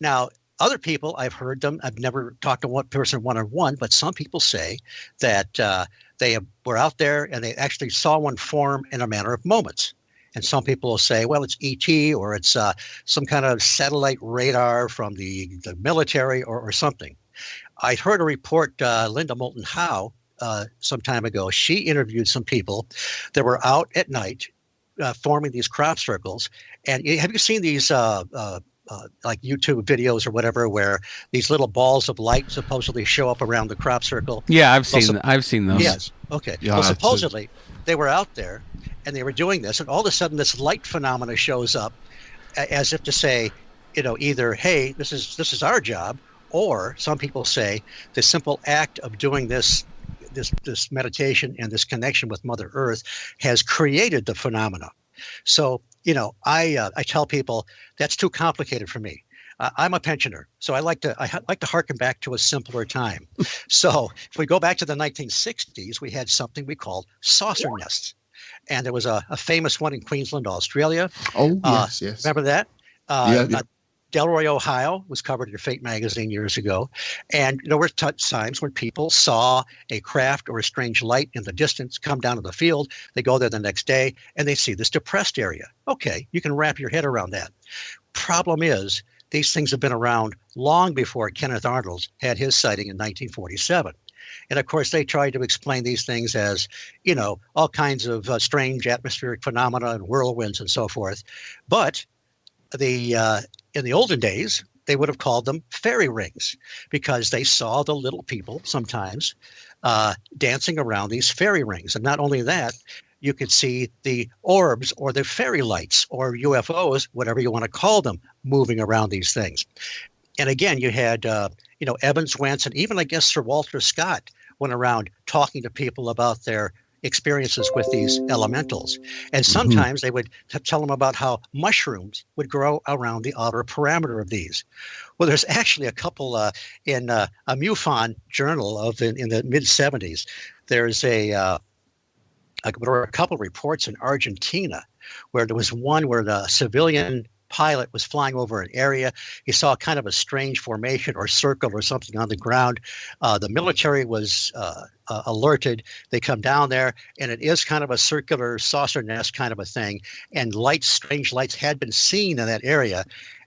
Now, other people, I've heard them. I've never talked to one person one-on-one, but some people say that they were out there and they actually saw one form in a matter of moments. And some people will say, well, it's ET, or it's some kind of satellite radar from the military or something. I heard a report, Linda Moulton Howe, some time ago. She interviewed some people that were out at night forming these crop circles. And have you seen these like YouTube videos or whatever, where these little balls of light supposedly show up around the crop circle? Yeah, I've seen those. Yes. Okay. Yeah, well, supposedly they were out there and they were doing this, and all of a sudden this light phenomena shows up, as if to say, either, hey, this is our job, or some people say the simple act of doing this meditation and this connection with Mother Earth has created the phenomena. So, I tell people that's too complicated for me. I'm a pensioner, so I like to harken back to a simpler time. So if we go back to the 1960s, we had something we called saucer nests. And there was a famous one in Queensland, Australia. Oh, yes. Remember that? Yeah. Delroy, Ohio was covered in Fate magazine years ago. And there were times when people saw a craft or a strange light in the distance come down to the field. They go there the next day and they see this depressed area. Okay, you can wrap your head around that. Problem is, these things have been around long before Kenneth Arnold had his sighting in 1947. And of course, they tried to explain these things as, all kinds of strange atmospheric phenomena and whirlwinds and so forth. But in the olden days, they would have called them fairy rings, because they saw the little people sometimes dancing around these fairy rings. And not only that, you could see the orbs or the fairy lights or UFOs, whatever you want to call them, moving around these things. And again, you had, Evans Wentz, and even, I guess, Sir Walter Scott went around talking to people about their experiences with these elementals. And sometimes they would tell them about how mushrooms would grow around the outer parameter of these. Well, there's actually a couple in a MUFON journal in the mid-'70s. There's there were a couple of reports in Argentina where there was one where the civilian pilot was flying over an area. He saw kind of a strange formation or circle or something on the ground. The military was alerted. They come down there, and it is kind of a circular saucer nest kind of a thing. And strange lights had been seen in that area.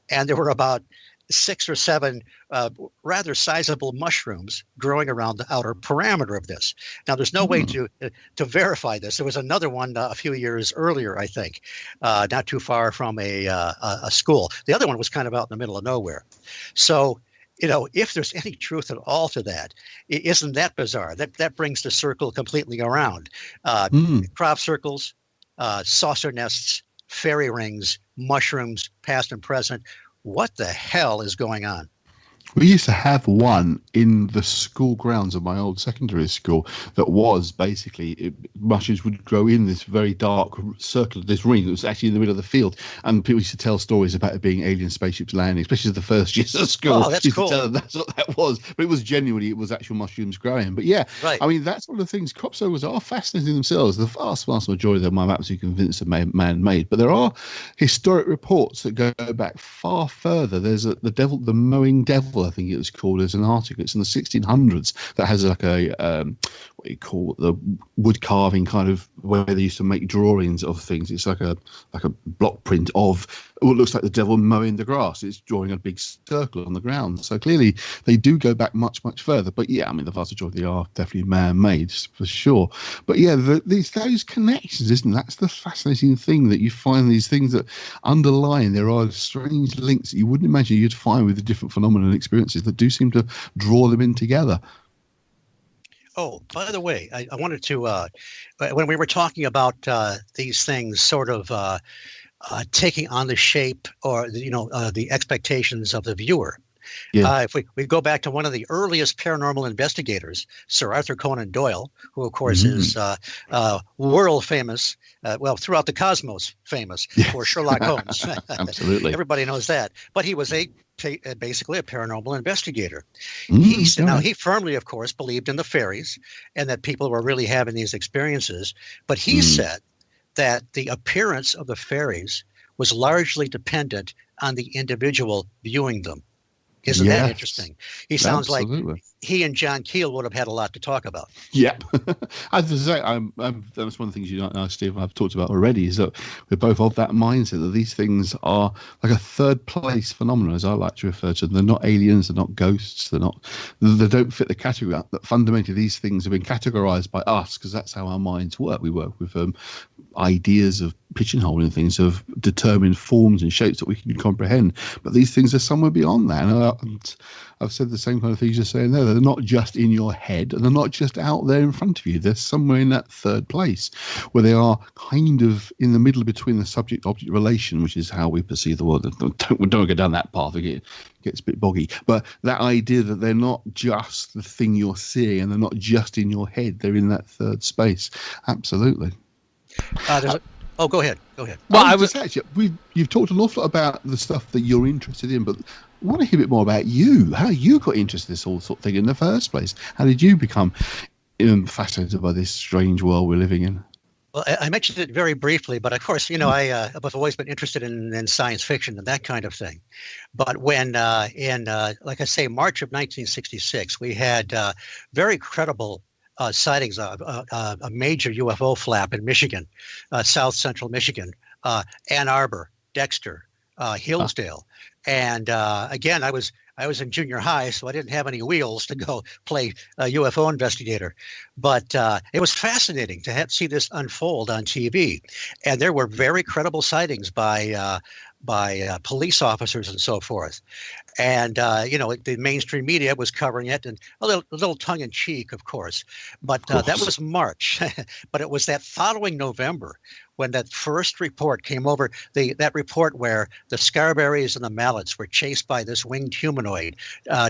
And there were about 6 or 7 rather sizable mushrooms growing around the outer parameter of this. Now, there's no way to verify this. There was another one a few years earlier, I think, not too far from a school. The other one was kind of out in the middle of nowhere. So, if there's any truth at all to that, isn't that bizarre? That brings the circle completely around. Crop circles, saucer nests, fairy rings, mushrooms, past and present. What the hell is going on? We used to have one in the school grounds of my old secondary school that was basically mushrooms would grow in this very dark circle of this ring that was actually in the middle of the field, and people used to tell stories about it being alien spaceships landing, especially the first years of school. Oh, that's cool. Tell them that's what that was, but it was actual mushrooms growing. But yeah, right. I mean, that's one of the things. Crop circles are fascinating themselves. The vast majority of them I'm absolutely convinced are man-made, but there are historic reports that go back far further. There's the mowing devil Devil, I think it was called, as an article. It's in the 1600s that has like a what you call the wood carving kind of where they used to make drawings of things. It's like a block print of what looks like the devil mowing the grass. It's drawing a big circle on the ground. So clearly they do go back much, much further. But yeah, I mean, the vast majority are definitely man-made for sure. But yeah, those connections, isn't it? That's the fascinating thing, that you find these things that underlying, there are strange links that you wouldn't imagine you'd find with the different phenomena and experiences that do seem to draw them in together. Oh, by the way, I wanted to, when we were talking about these things sort of taking on the shape or, the expectations of the viewer. Yeah. If we go back to one of the earliest paranormal investigators, Sir Arthur Conan Doyle, who, of course, is world famous, throughout the cosmos famous for Sherlock Holmes. Absolutely. Everybody knows that. But he was basically a paranormal investigator. He firmly, of course, believed in the fairies and that people were really having these experiences. But he said that the appearance of the fairies was largely dependent on the individual viewing them. Isn't that interesting? He sounds like he and John Keel would have had a lot to talk about. Yep. As I say, that's one of the things you don't know, Steve, I've talked about already, is that we're both of that mindset that these things are like a third place phenomenon, as I like to refer to them. They're not aliens, they're not ghosts, they don't fit the category. That fundamentally these things have been categorized by us, because that's how our minds work. We work with ideas of pigeonholing things, of determined forms and shapes that we can comprehend. But these things are somewhere beyond that. And I've said the same kind of things you're saying there. They're not just in your head, and they're not just out there in front of you. They're somewhere in that third place where they are kind of in the middle between the subject-object relation, which is how we perceive the world. Don't go down that path. It gets a bit boggy. But that idea that they're not just the thing you're seeing, and they're not just in your head. They're in that third space. Absolutely. Go ahead. Well, you've talked an awful lot about the stuff that you're interested in, but I want to hear a bit more about you. How you got interested in this whole sort of thing in the first place? How did you become fascinated by this strange world we're living in? Well, I mentioned it very briefly, but of course, I've always been interested in science fiction and that kind of thing. But when like I say, March of 1966, we had very credible sightings, a major UFO flap in Michigan, south central Michigan, Ann Arbor, Dexter, Hillsdale. And again, I was in junior high, so I didn't have any wheels to go play a UFO investigator. But it was fascinating to see this unfold on TV. And there were very credible sightings by police officers and so forth. And, the mainstream media was covering it, and a little tongue-in-cheek, of course. But that was March. But it was that following November when that first report came over, that report where the Scarberries and the Mallets were chased by this winged humanoid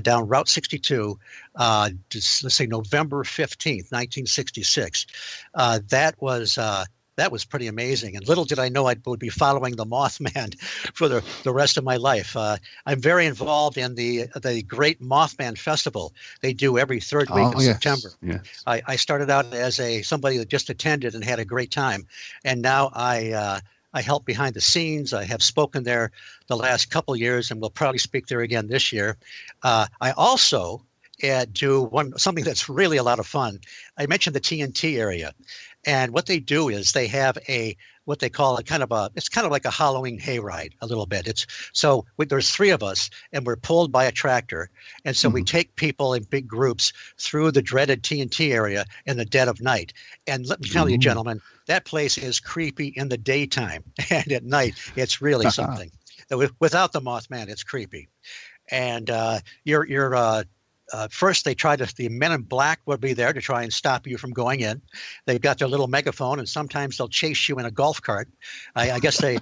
down Route 62, let's say November 15th, 1966. That was pretty amazing. And little did I know I would be following the Mothman for the rest of my life. I'm very involved in the Great Mothman Festival they do every third week of September. Yes. I started out as somebody that just attended and had a great time. And now I help behind the scenes. I have spoken there the last couple of years, and will probably speak there again this year. I also do something that's really a lot of fun. I mentioned the TNT area. And what they do is they have what they call it's kind of like a Halloween hayride a little bit. There's three of us, and we're pulled by a tractor. And so we take people in big groups through the dreaded TNT area in the dead of night. And let me tell you, gentlemen, that place is creepy in the daytime. And at night, it's really something. Without the Mothman, it's creepy. And first, the men in black would be there to try and stop you from going in. They've got their little megaphone, and sometimes they'll chase you in a golf cart. I guess the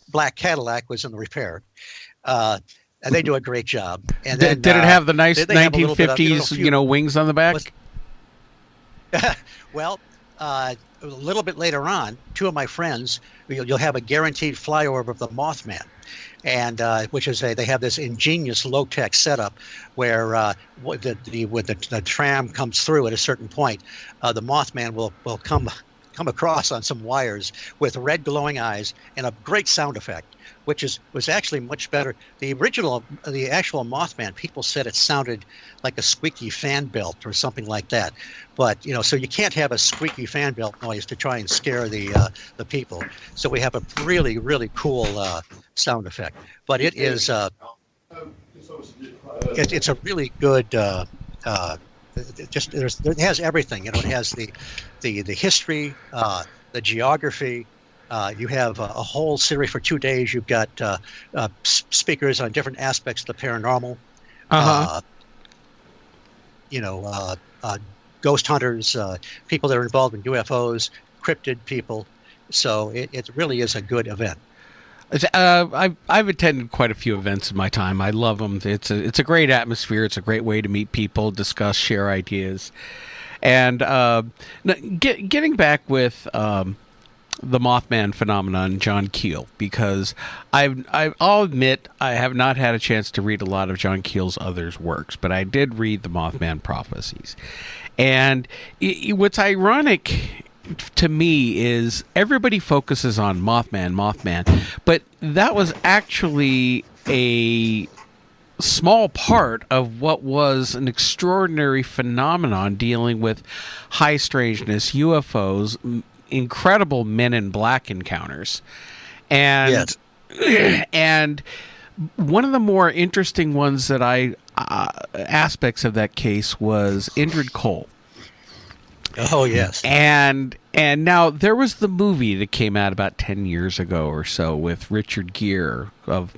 black Cadillac was in the repair, and they do a great job. And then, did it have the nice 1950s, wings on the back? Well, a little bit later on, two of my friends, you'll have a guaranteed flyover of the Mothman. And which is they have this ingenious low-tech setup where when the tram comes through at a certain point, the Mothman will come come across on some wires with red glowing eyes and a great sound effect, which was actually much better. The actual Mothman, people said it sounded like a squeaky fan belt or something like that. But, so you can't have a squeaky fan belt noise to try and scare the people. So we have a really, really cool sound effect. But it is, it's a really good, it has everything. It has the history, the geography. You have a whole series for 2 days. You've got speakers on different aspects of the paranormal. Ghost hunters, people that are involved in UFOs, cryptid people. So it really is a good event. I've attended quite a few events in my time. I love them. It's a great atmosphere. It's a great way to meet people, discuss, share ideas. And getting back with the Mothman phenomenon, John Keel, because I'll admit I have not had a chance to read a lot of John Keel's other works, but I did read the Mothman prophecies. And what's ironic to me is everybody focuses on Mothman, but that was actually a small part of what was an extraordinary phenomenon dealing with high strangeness, UFOs, incredible Men in Black encounters. And and one of the more interesting ones that aspects of that case was Indrid Cold. Oh, yes. And now there was the movie that came out about 10 years ago or so with Richard Gere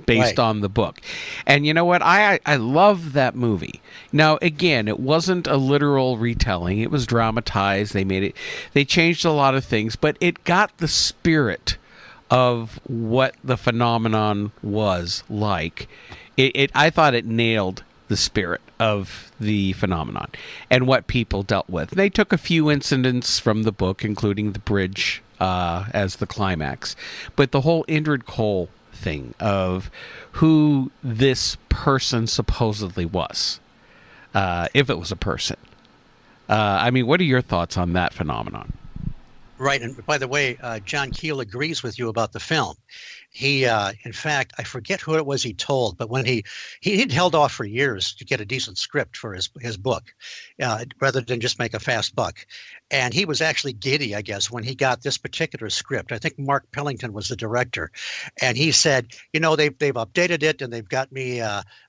based on the book. And you know what? I love that movie. Now, again, it wasn't a literal retelling. It was dramatized. They changed a lot of things, but it got the spirit of what the phenomenon was like. I thought it nailed the spirit of the phenomenon and what people dealt with. They took a few incidents from the book, including the bridge as the climax, but the whole Indrid Cold thing of who this person supposedly was, if it was a person. What are your thoughts on that phenomenon? Right, and by the way, John Keel agrees with you about the film. He, in fact, I forget who it was he told, but when he'd held off for years to get a decent script for his book, rather than just make a fast buck. And he was actually giddy, I guess, when he got this particular script. I think Mark Pellington was the director. And he said, they've updated it and they've got me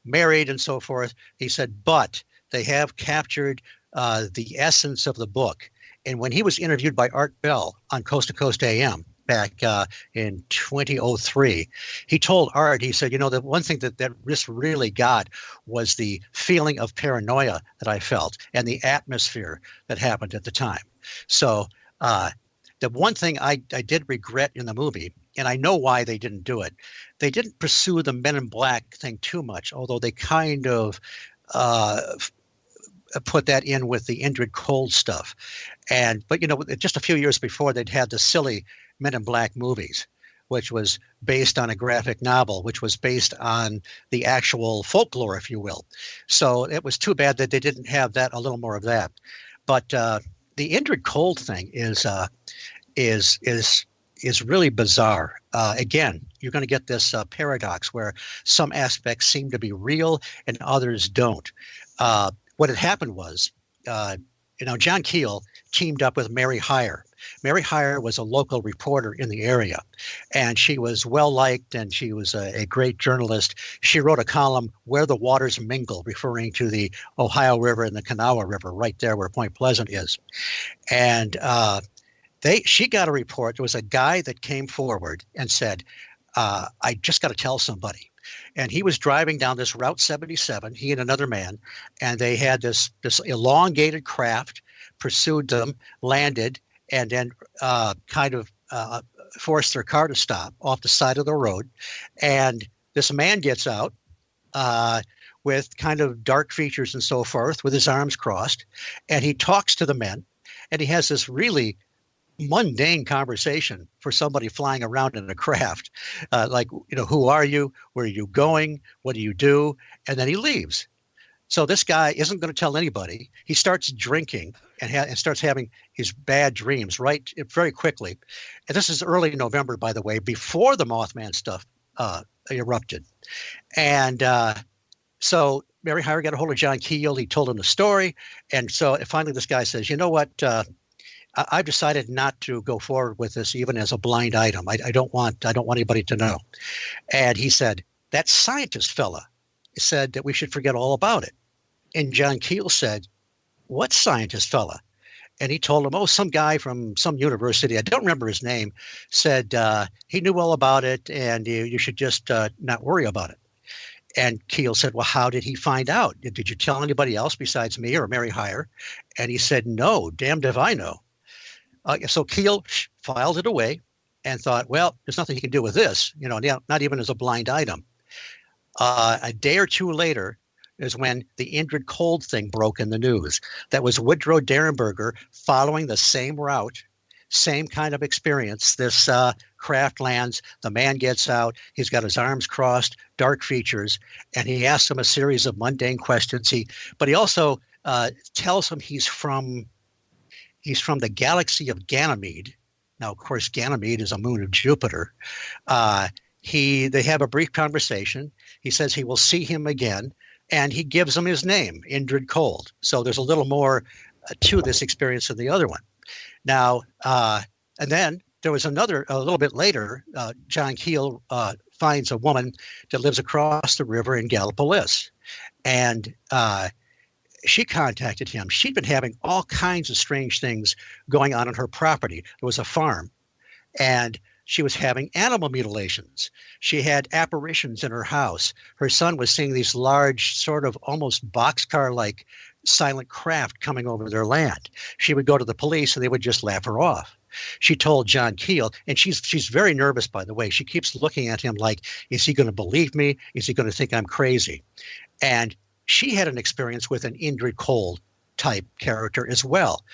married and so forth. He said, but they have captured the essence of the book. And when he was interviewed by Art Bell on Coast to Coast AM back in 2003, he told Art, he said, the one thing that this really got was the feeling of paranoia that I felt and the atmosphere that happened at the time. So the one thing I did regret in the movie, and I know why they didn't do it, they didn't pursue the Men in Black thing too much, although they kind of put that in with the Indrid Cold stuff. But just a few years before, they'd had the silly Men in Black movies, which was based on a graphic novel, which was based on the actual folklore, if you will. So it was too bad that they didn't have a little more of that. But the Indrid Cold thing is really bizarre. Again, you're going to get this paradox where some aspects seem to be real and others don't. What had happened was, John Keel teamed up with Mary Hyre. Mary Hyre was a local reporter in the area, and she was well-liked, and she was a great journalist. She wrote a column, Where the Waters Mingle, referring to the Ohio River and the Kanawha River, right there where Point Pleasant is. And she got a report. There was a guy that came forward and said, I just got to tell somebody. And he was driving down this Route 77, he and another man, and they had this elongated craft, pursued them, landed, and then forced their car to stop off the side of the road. And this man gets out with kind of dark features and so forth, with his arms crossed, and he talks to the men, and he has this really mundane conversation for somebody flying around in a craft, who are you, where are you going, what do you do, and then he leaves. So this guy isn't going to tell anybody. He starts drinking and starts having his bad dreams very quickly. And this is early November, by the way, before the Mothman stuff erupted. And so Mary Hyre got a hold of John Keel. He told him the story. And so finally this guy says, you know what? I've decided not to go forward with this even as a blind item. I don't want anybody to know. And he said, that scientist fella said that we should forget all about it. And John Keel said, what scientist fella? And he told him, some guy from some university, I don't remember his name, said he knew all about it and you should just not worry about it. And Keel said, well, how did he find out? Did you tell anybody else besides me or Mary Hyre? And he said, no, damned if I know. So Keel filed it away and thought, well, there's nothing he can do with this, not even as a blind item. A day or two later is when the Indrid Cold thing broke in the news. That was Woodrow Derenberger following the same route, same kind of experience. This craft lands, the man gets out, he's got his arms crossed, dark features, and he asks him a series of mundane questions. But he also tells him he's from the galaxy of Ganymede. Now, of course, Ganymede is a moon of Jupiter. They have a brief conversation. He says he will see him again, and he gives him his name, Indrid Cold. So there's a little more to this experience than the other one. Now, and then there was a little bit later, John Keel finds a woman that lives across the river in Gallipolis. And she contacted him. She'd been having all kinds of strange things going on her property. There was a farm, and she was having animal mutilations. She had apparitions in her house. Her son was seeing these large, sort of almost boxcar-like silent craft coming over their land. She would go to the police, and they would just laugh her off. She told John Keel, and she's very nervous, by the way. She keeps looking at him like, is he going to believe me? Is he going to think I'm crazy? And she had an experience with an Indrid Cold type character as well.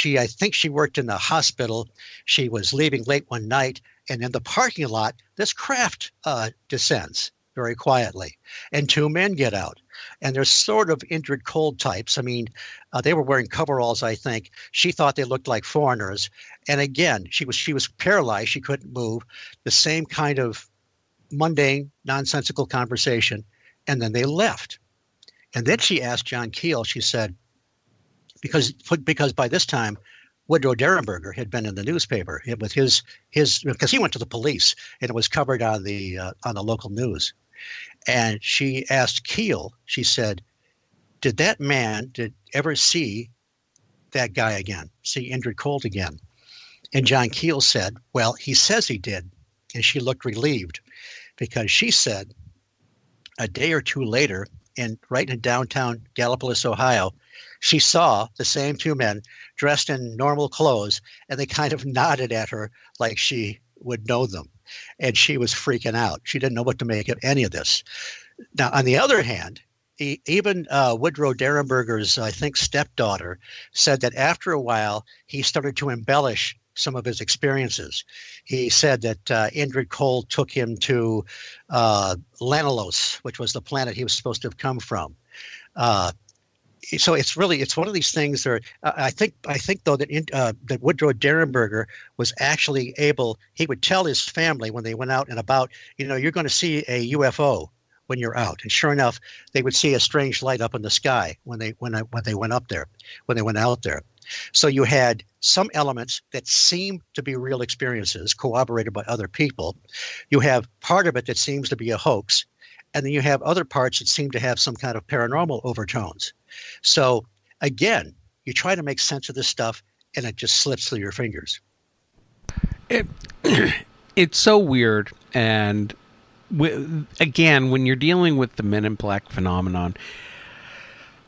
I think she worked in the hospital. She was leaving late one night, and in the parking lot, this craft descends very quietly, and two men get out. And they're sort of Indrid Cold types. I mean, they were wearing coveralls, I think. She thought they looked like foreigners. And again, she was paralyzed. She couldn't move. The same kind of mundane, nonsensical conversation. And then they left. And then she asked John Keel, she said, because by this time, Woodrow Derenberger had been in the newspaper with his because he went to the police and it was covered on the local news. And she asked Keel, she said, did that man ever see that guy again, see Indrid Cold again? And John Keel said, well, he says he did. And she looked relieved because she said a day or two later, right in downtown Gallipolis, Ohio, she saw the same two men dressed in normal clothes, and they kind of nodded at her like she would know them. And she was freaking out. She didn't know what to make of any of this. Now, on the other hand, even Woodrow Derenberger's, I think, stepdaughter said that after a while, he started to embellish some of his experiences. He said that Indrid Cold took him to Lanalos, which was the planet he was supposed to have come from. So it's one of these things that I think though that Woodrow Derenberger was actually able. He would tell his family when they went out and about, you're going to see a UFO when you're out, and sure enough, they would see a strange light up in the sky when they went out there. So you had some elements that seem to be real experiences corroborated by other people. You have part of it that seems to be a hoax. And then you have other parts that seem to have some kind of paranormal overtones. So again, you try to make sense of this stuff and it just slips through your fingers. It's so weird. And again, when you're dealing with the Men in Black phenomenon,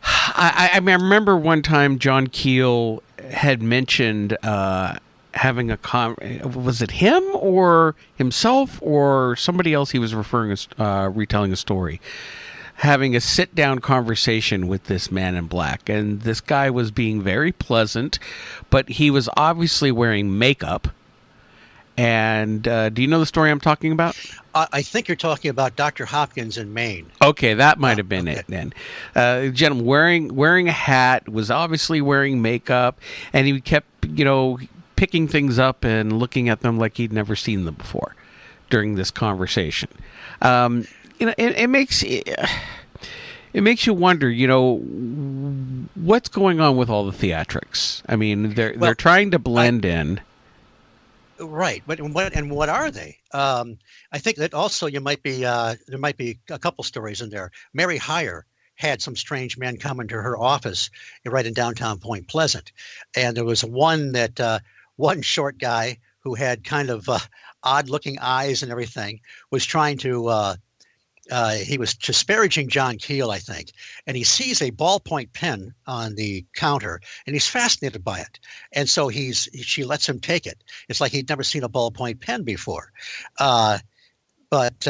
I remember one time John Keel had mentioned having was it him or himself or somebody else he was retelling a story, having a sit-down conversation with this man in black. And this guy was being very pleasant, but he was obviously wearing makeup. And do you know the story I'm talking about? I think you're talking about Dr. Hopkins in Maine. Okay, that might have been it then. Gentleman wearing a hat, was obviously wearing makeup, and he kept, picking things up and looking at them like he'd never seen them before during this conversation. It makes you wonder, what's going on with all the theatrics? I mean, they're trying to blend in. Right, but what are they? I think that also there might be a couple stories in there. Mary Heyer had some strange men come into her office right in downtown Point Pleasant, and there was one one short guy who had kind of odd-looking eyes and everything was trying to. He was disparaging John Keel, I think, and he sees a ballpoint pen on the counter, and he's fascinated by it. And so she lets him take it. It's like he'd never seen a ballpoint pen before. But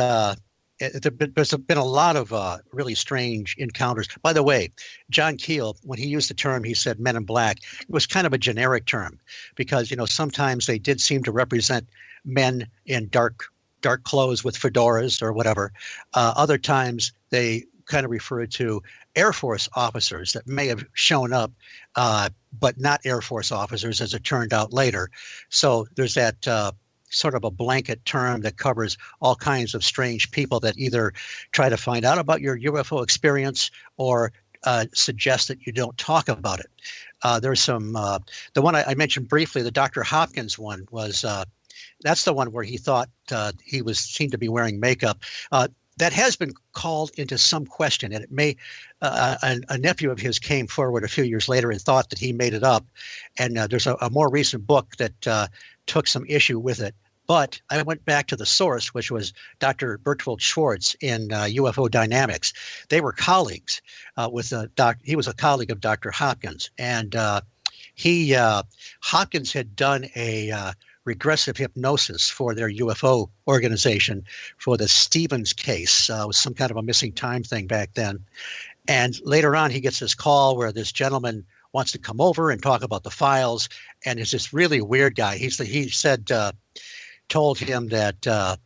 there's been a lot of really strange encounters. By the way, John Keel, when he used the term, he said men in black. It was kind of a generic term because, sometimes they did seem to represent men in dark clothes with fedoras or whatever. Other times they kind of refer to Air Force officers that may have shown up, but not Air Force officers as it turned out later. So there's that sort of a blanket term that covers all kinds of strange people that either try to find out about your UFO experience or suggest that you don't talk about it. There's some, the one I mentioned briefly, the Dr. Hopkins one was, that's the one where he thought he seemed to be wearing makeup. That has been called into some question, and it may a nephew of his came forward a few years later and thought that he made it up. And there's a more recent book that took some issue with it. But I went back to the source, which was Dr. Berthold Schwartz in UFO Dynamics. They were colleagues he was a colleague of Dr. Hopkins, and Hopkins had done a regressive hypnosis for their UFO organization for the Stevens case. It was some kind of a missing time thing back then. And later on, he gets this call where this gentleman wants to come over and talk about the files. And it's this really weird guy. He said, told him that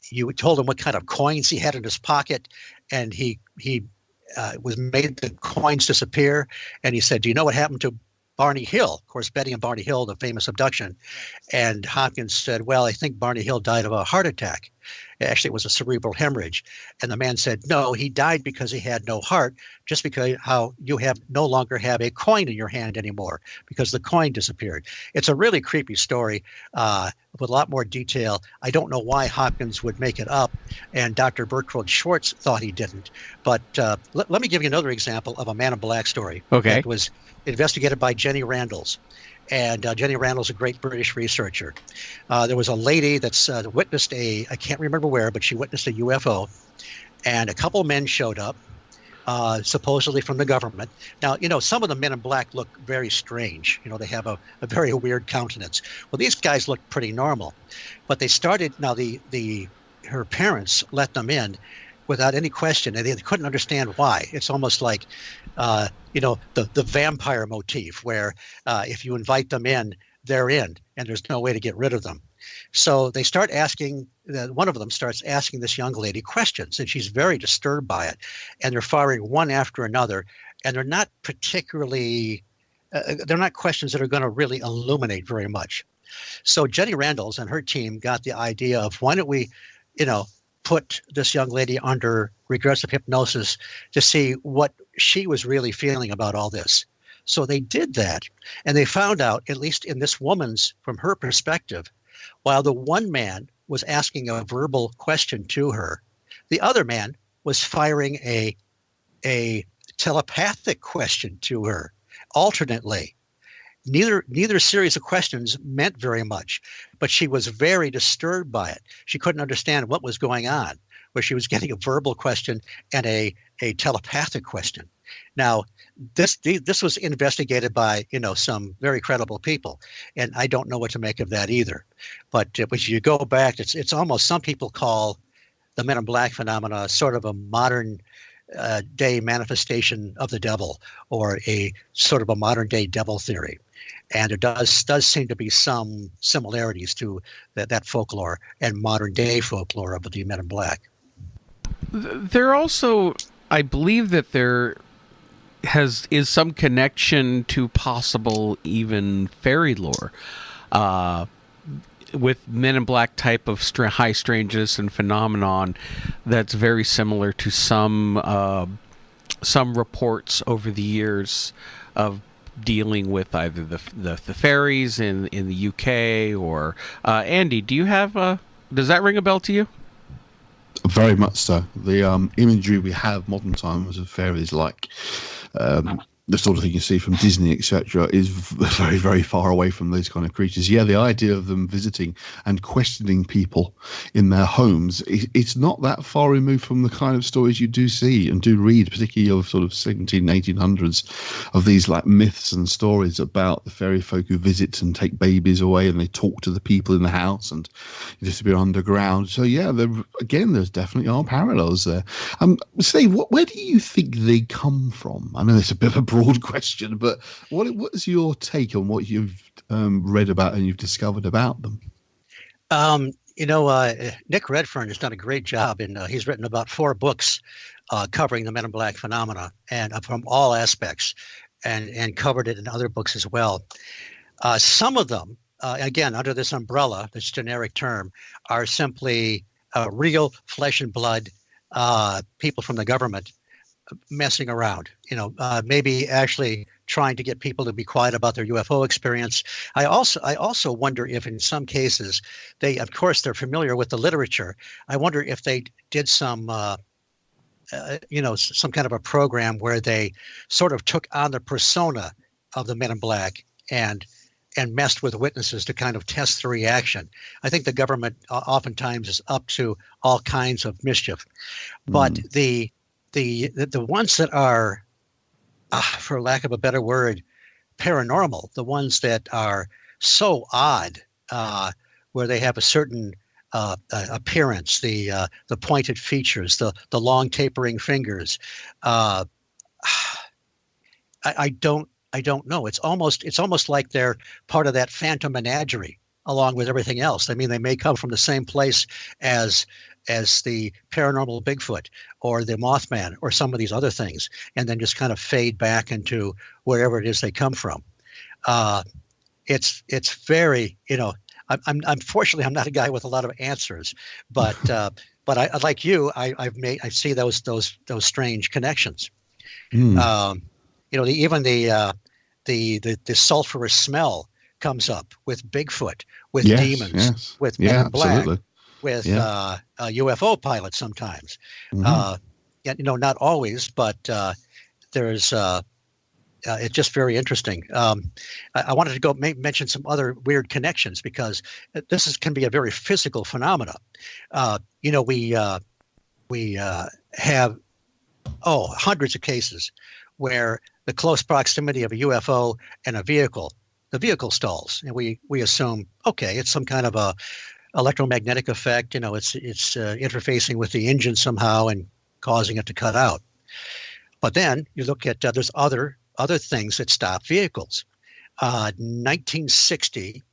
you told him what kind of coins he had in his pocket. And he made the coins disappear. And he said, do you know what happened to Barney Hill? Of course, Betty and Barney Hill, the famous abduction. And Hopkins said, well, I think Barney Hill died of a heart attack. Actually, it was a cerebral hemorrhage. And the man said, no, he died because he had no heart, just because how you no longer have a coin in your hand anymore, because the coin disappeared. It's a really creepy story with a lot more detail. I don't know why Hopkins would make it up, and Dr. Berthold Schwartz thought he didn't. But let me give you another example of a Man in Black story. Okay. That was investigated by Jenny Randalls. And Jenny Randall's a great British researcher. There was a lady that's witnessed I can't remember where, but she witnessed a UFO. And a couple of men showed up, supposedly from the government. Now, some of the men in black look very strange. They have a very weird countenance. Well, these guys look pretty normal. But they started, now her parents let them in without any question, and they couldn't understand why. It's almost like, the vampire motif, where if you invite them in, they're in, and there's no way to get rid of them. So they start asking, one of them starts asking this young lady questions, and she's very disturbed by it. And they're firing one after another, and they're not particularly, they're not questions that are going to really illuminate very much. So Jenny Randalls and her team got the idea of, why don't we, put this young lady under regressive hypnosis to see what she was really feeling about all this. So they did that, and they found out, at least in this woman's, from her perspective, while the one man was asking a verbal question to her, the other man was firing a telepathic question to her alternately. Neither series of questions meant very much, but she was very disturbed by it. She couldn't understand what was going on, where she was getting a verbal question and a telepathic question. Now, this was investigated by some very credible people, and I don't know what to make of that either. But if you go back, it's almost, some people call the Men in Black phenomena sort of a modern day manifestation of the devil, or a sort of a modern day devil theory. And there does seem to be some similarities to that folklore and modern day folklore of the Men in Black. There also, I believe that there is some connection to possible even fairy lore with Men in Black type of high strangeness and phenomenon that's very similar to some reports over the years of dealing with either the fairies in the UK or Andy, do you have does that ring a bell to you? Very much so. The imagery we have modern times of fairies, like the sort of thing you see from Disney, etc., is very, very far away from those kind of creatures. Yeah, the idea of them visiting and questioning people in their homes, it's not that far removed from the kind of stories you do see and do read, particularly of sort of 1800s, of these like myths and stories about the fairy folk who visit and take babies away, and they talk to the people in the house and disappear underground. So yeah, there's definitely are parallels there. Steve, where do you think they come from? I know it's a bit of a broad question, but what is your take on what you've read about and you've discovered about them? Nick Redfern has done a great job, and he's written about 4 books covering the Men in Black phenomena and from all aspects, and covered it in other books as well. Some of them, again, under this umbrella, this generic term, are simply real flesh and blood people from the government messing around, maybe actually trying to get people to be quiet about their UFO experience. I also wonder if in some cases they're familiar with the literature. I wonder if they did some kind of a program where they sort of took on the persona of the Men in Black and messed with witnesses to kind of test the reaction. I think the government oftentimes is up to all kinds of mischief, but the ones that are, for lack of a better word, paranormal, the ones that are so odd, where they have a certain appearance, the pointed features, the long tapering fingers, I don't know. It's almost like they're part of that phantom menagerie along with everything else. I mean, they may come from the same place as the paranormal Bigfoot or the Mothman or some of these other things, and then just kind of fade back into wherever it is they come from. It's very, unfortunately, I'm not a guy with a lot of answers, but I like you, I see those strange connections. Even the sulfurous smell comes up with Bigfoot, with demons, with Men in Black. Absolutely. With UFO pilots sometimes. Not always, but there's it's just very interesting. I wanted to go mention some other weird connections, because this can be a very physical phenomena. We have hundreds of cases where the close proximity of a UFO and a vehicle, the vehicle stalls, and we assume, okay, it's some kind of a electromagnetic effect, it's interfacing with the engine somehow and causing it to cut out. But then you look at there's other things that stop vehicles. 1960,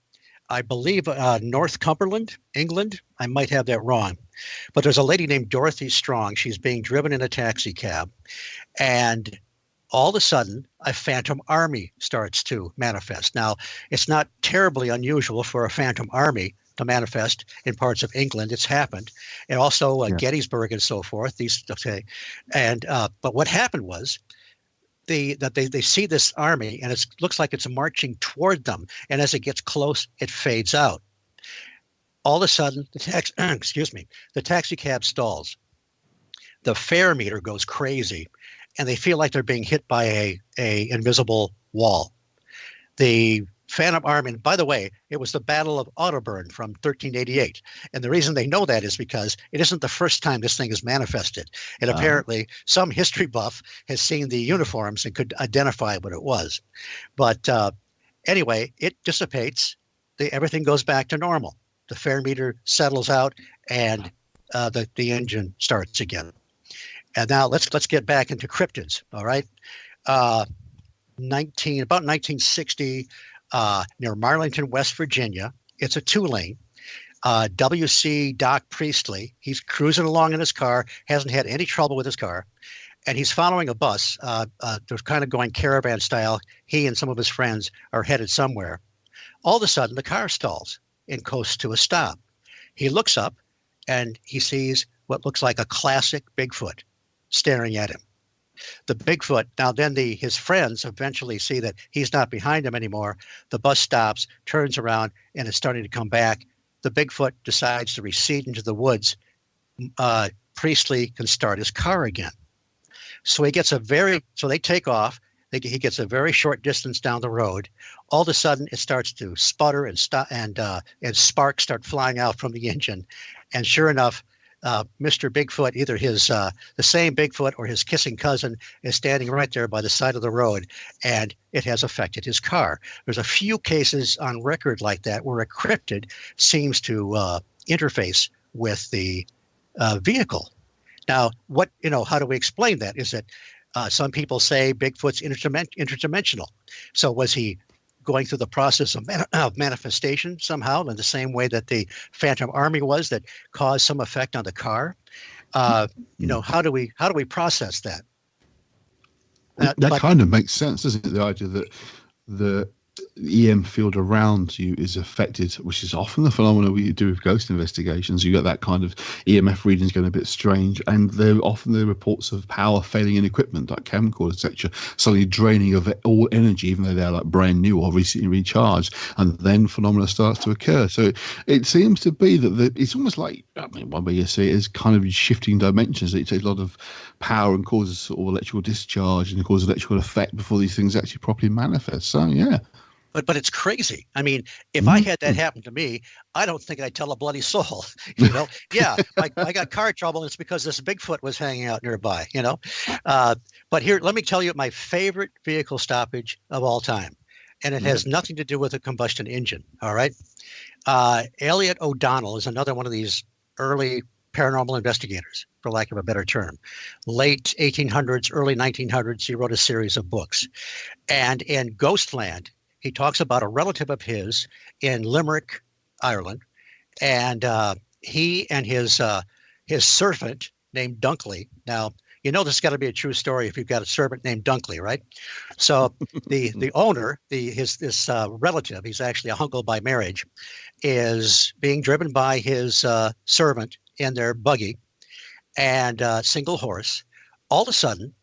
I believe, North Cumberland, England. I might have that wrong, but there's a lady named Dorothy Strong. She's being driven in a taxi cab, and all of a sudden, a phantom army starts to manifest. Now, it's not terribly unusual for a phantom army to manifest in parts of England. It's happened, and also Gettysburg and so forth. But what happened was they see this army, and it looks like it's marching toward them, and as it gets close, it fades out. All of a sudden, the taxi cab stalls. The fare meter goes crazy, and they feel like they're being hit by a invisible wall. The Phantom Army, and by the way, it was the Battle of Otterburn from 1388. And the reason they know that is because it isn't the first time this thing is manifested. And apparently some history buff has seen the uniforms and could identify what it was. But anyway, it dissipates. Everything goes back to normal. The fare meter settles out, and the engine starts again. And now let's get back into cryptids, all right? About 1960, near Marlington, West Virginia. It's a 2-lane. W.C. Doc Priestley, he's cruising along in his car, hasn't had any trouble with his car, and he's following a bus. They're kind of going caravan style. He and some of his friends are headed somewhere. All of a sudden, the car stalls and coasts to a stop. He looks up, and he sees what looks like a classic Bigfoot staring at him. The Bigfoot, now then his friends eventually see that he's not behind him anymore. The bus stops, turns around, and is starting to come back. The Bigfoot decides to recede into the woods. Priestley can start his car again. So they take off. He gets a very short distance down the road. All of a sudden, it starts to sputter and stop, and sparks start flying out from the engine. And sure enough, Mr. Bigfoot, either the same Bigfoot or his kissing cousin, is standing right there by the side of the road, and it has affected his car. There's a few cases on record like that where a cryptid seems to interface with the vehicle. Now, how do we explain that? Is that some people say Bigfoot's interdimensional. So was he going through the process of manifestation somehow in the same way that the Phantom Army was, that caused some effect on the car? How do we process that? That kind of makes sense, doesn't it? The idea that the EM field around you is affected, which is often the phenomenon we do with ghost investigations. You get that kind of EMF readings going a bit strange, and they're often the reports of power failing in equipment like camcorders, etc., suddenly draining of all energy, even though they're like brand new or recently recharged, and then phenomena starts to occur. So it seems to be that it's almost like, one way you see it is kind of shifting dimensions. It takes a lot of power and causes sort of electrical discharge and causes electrical effect before these things actually properly manifest. So yeah. But it's crazy. I mean, if I had that happen to me, I don't think I'd tell a bloody soul. Yeah, I got car trouble. And it's because this Bigfoot was hanging out nearby. But here, let me tell you my favorite vehicle stoppage of all time, and it has nothing to do with a combustion engine. All right, Elliot O'Donnell is another one of these early paranormal investigators, for lack of a better term. Late 1800s, early 1900s, he wrote a series of books, and in Ghostland, he talks about a relative of his in Limerick, Ireland, and he and his servant named Dunkley. Now, this has got to be a true story if you've got a servant named Dunkley, right? So the owner, this relative, he's actually a uncle by marriage, is being driven by his servant in their buggy and single horse. All of a sudden,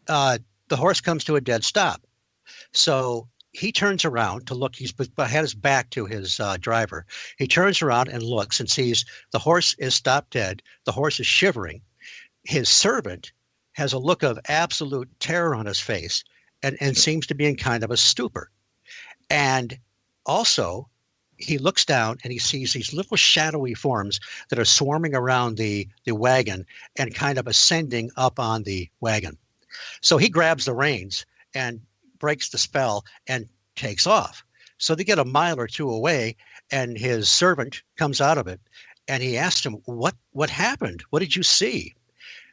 the horse comes to a dead stop. So he turns around to look. He's had his back to his driver. He turns around and looks and sees the horse is stopped dead. The horse is shivering. His servant has a look of absolute terror on his face and seems to be in kind of a stupor. And also, he looks down and he sees these little shadowy forms that are swarming around the wagon and kind of ascending up on the wagon. So he grabs the reins and breaks the spell and takes off. So they get a mile or two away, and his servant comes out of it, and he asked him, what happened? What did you see?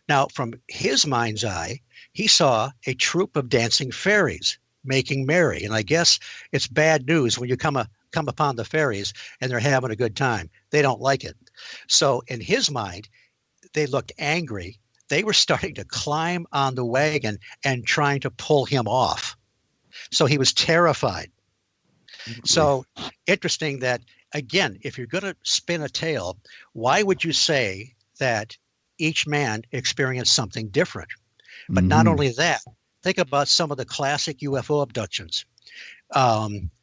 Now, from his mind's eye, he saw a troop of dancing fairies making merry. And I guess it's bad news when you come upon the fairies and they're having a good time. They don't like it. So in his mind, they looked angry. They were starting to climb on the wagon and trying to pull him off. So he was terrified. So interesting that, again, if you're going to spin a tale, why would you say that each man experienced something different? But not only that, think about some of the classic UFO abductions.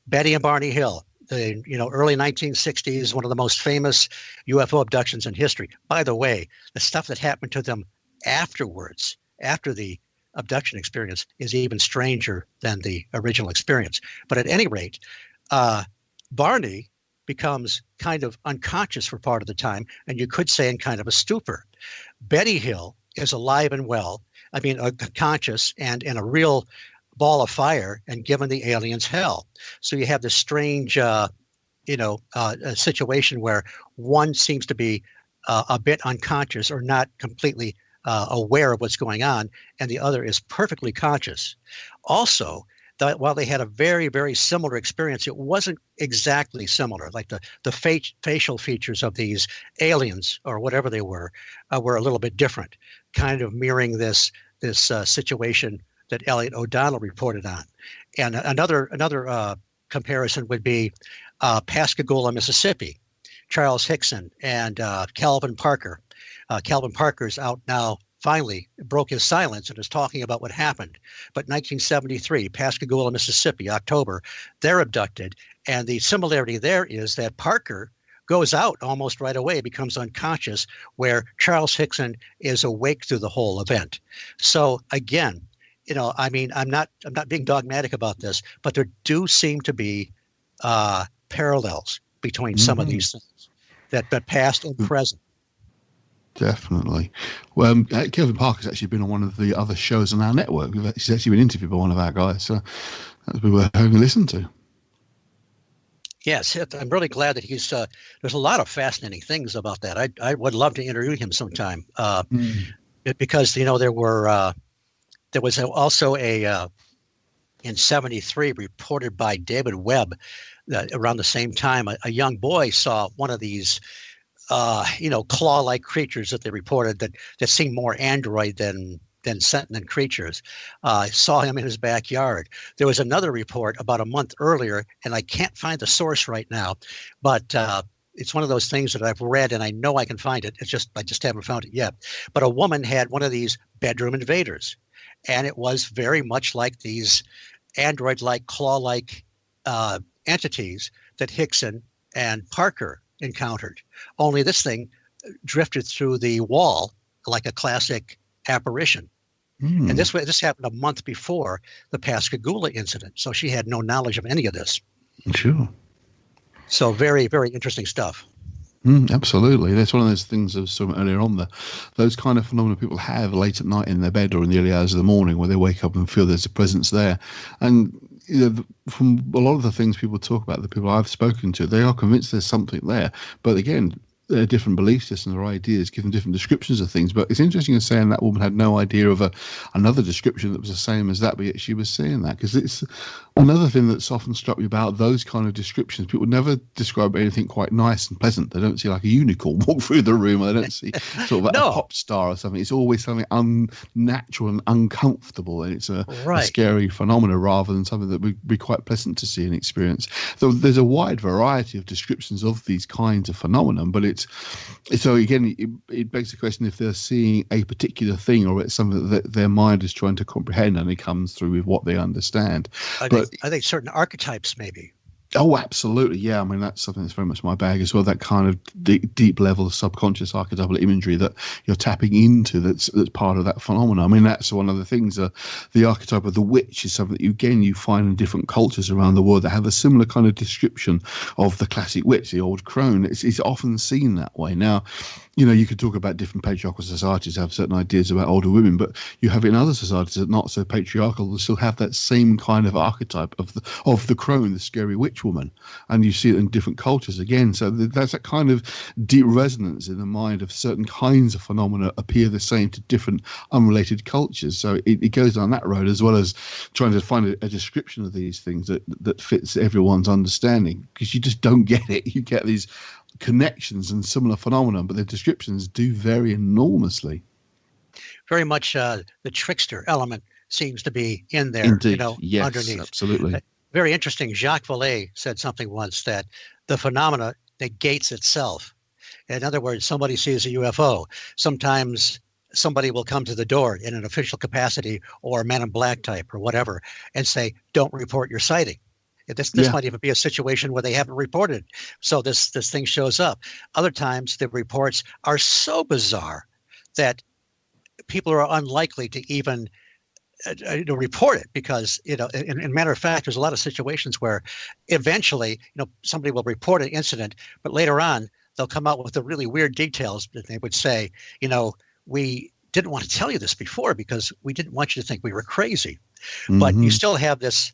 Betty and Barney Hill, the early 1960s, one of the most famous UFO abductions in history. By the way, the stuff that happened to them afterwards, after the abduction experience, is even stranger than the original experience. But at any rate, Barney becomes kind of unconscious for part of the time, and you could say in kind of a stupor. Betty Hill is alive and well, conscious and in a real ball of fire and giving the aliens hell. So you have this strange, a situation where one seems to be a bit unconscious or not completely aware of what's going on, and the other is perfectly conscious. Also, while they had a very, very similar experience, it wasn't exactly similar. Like the facial features of these aliens or whatever they were a little bit different, kind of mirroring this situation that Elliot O'Donnell reported on. And another comparison would be Pascagoula, Mississippi. Charles Hickson and Calvin Parker. Calvin Parker's out now, finally broke his silence and is talking about what happened. But 1973, Pascagoula, Mississippi, October, they're abducted. And the similarity there is that Parker goes out almost right away, becomes unconscious, where Charles Hickson is awake through the whole event. So again, I'm not being dogmatic about this, but there do seem to be parallels between some of these things that past and present. Definitely. Well, Kelvin Parker's actually been on one of the other shows on our network. He's actually been interviewed by one of our guys, so that's been worth having a listen to. Yes, I'm really glad that he's. There's a lot of fascinating things about that. I would love to interview him sometime, because there was also a in '73 reported by David Webb. Around the same time, a young boy saw one of these, claw-like creatures that they reported that seemed more android than sentient creatures. Saw him in his backyard. There was another report about a month earlier, and I can't find the source right now, but it's one of those things that I've read, and I know I can find it. I just haven't found it yet. But a woman had one of these bedroom invaders, and it was very much like these android-like, claw-like entities that Hickson and Parker encountered. Only this thing drifted through the wall like a classic apparition. And this happened a month before the Pascagoula incident. So she had no knowledge of any of this. Sure. So very, very interesting stuff. Absolutely. That's one of those things I was talking about earlier on. Those kind of phenomena people have late at night in their bed or in the early hours of the morning where they wake up and feel there's a presence there. And from a lot of the things people talk about, the people I've spoken to, they are convinced there's something there. But again, there are different belief systems or ideas, give them different descriptions of things. But it's interesting in saying that woman had no idea of another description that was the same as that, but yet she was seeing that. Because it's another thing that's often struck me about those kind of descriptions. People never describe anything quite nice and pleasant. They don't see like a unicorn walk through the room, or they don't see sort of a pop star or something. It's always something unnatural and uncomfortable, and it's a scary phenomena rather than something that would be quite pleasant to see and experience. So there's a wide variety of descriptions of these kinds of phenomena, but so again, it begs the question if they're seeing a particular thing or it's something that their mind is trying to comprehend and it comes through with what they understand. I think certain archetypes maybe. Oh, absolutely. Yeah. I mean, that's something that's very much my bag as well. That kind of deep level of subconscious archetypal imagery that you're tapping into that's part of that phenomenon. I mean, that's one of the things. The archetype of the witch is something that you find in different cultures around the world that have a similar kind of description of the classic witch, the old crone. It's often seen that way. Now, you could talk about different patriarchal societies have certain ideas about older women, but you have in other societies that are not so patriarchal that still have that same kind of archetype of the crone, the scary witch woman, and you see it in different cultures again. So there's that kind of deep resonance in the mind of certain kinds of phenomena appear the same to different unrelated cultures. So it goes down that road as well as trying to find a description of these things that fits everyone's understanding, because you just don't get it. You get these connections and similar phenomena, but the descriptions do vary enormously. Very much the trickster element seems to be in there. Indeed. Yes, underneath. Absolutely. Very interesting. Jacques Vallée said something once that the phenomena negates itself. In other words, somebody sees a UFO. Sometimes somebody will come to the door in an official capacity or Man in Black type or whatever and say, don't report your sighting. This might even be a situation where they haven't reported. So this thing shows up. Other times the reports are so bizarre that people are unlikely to even report it because, in matter of fact, there's a lot of situations where eventually, somebody will report an incident, but later on they'll come out with the really weird details that they would say, we didn't want to tell you this before because we didn't want you to think we were crazy. But you still have this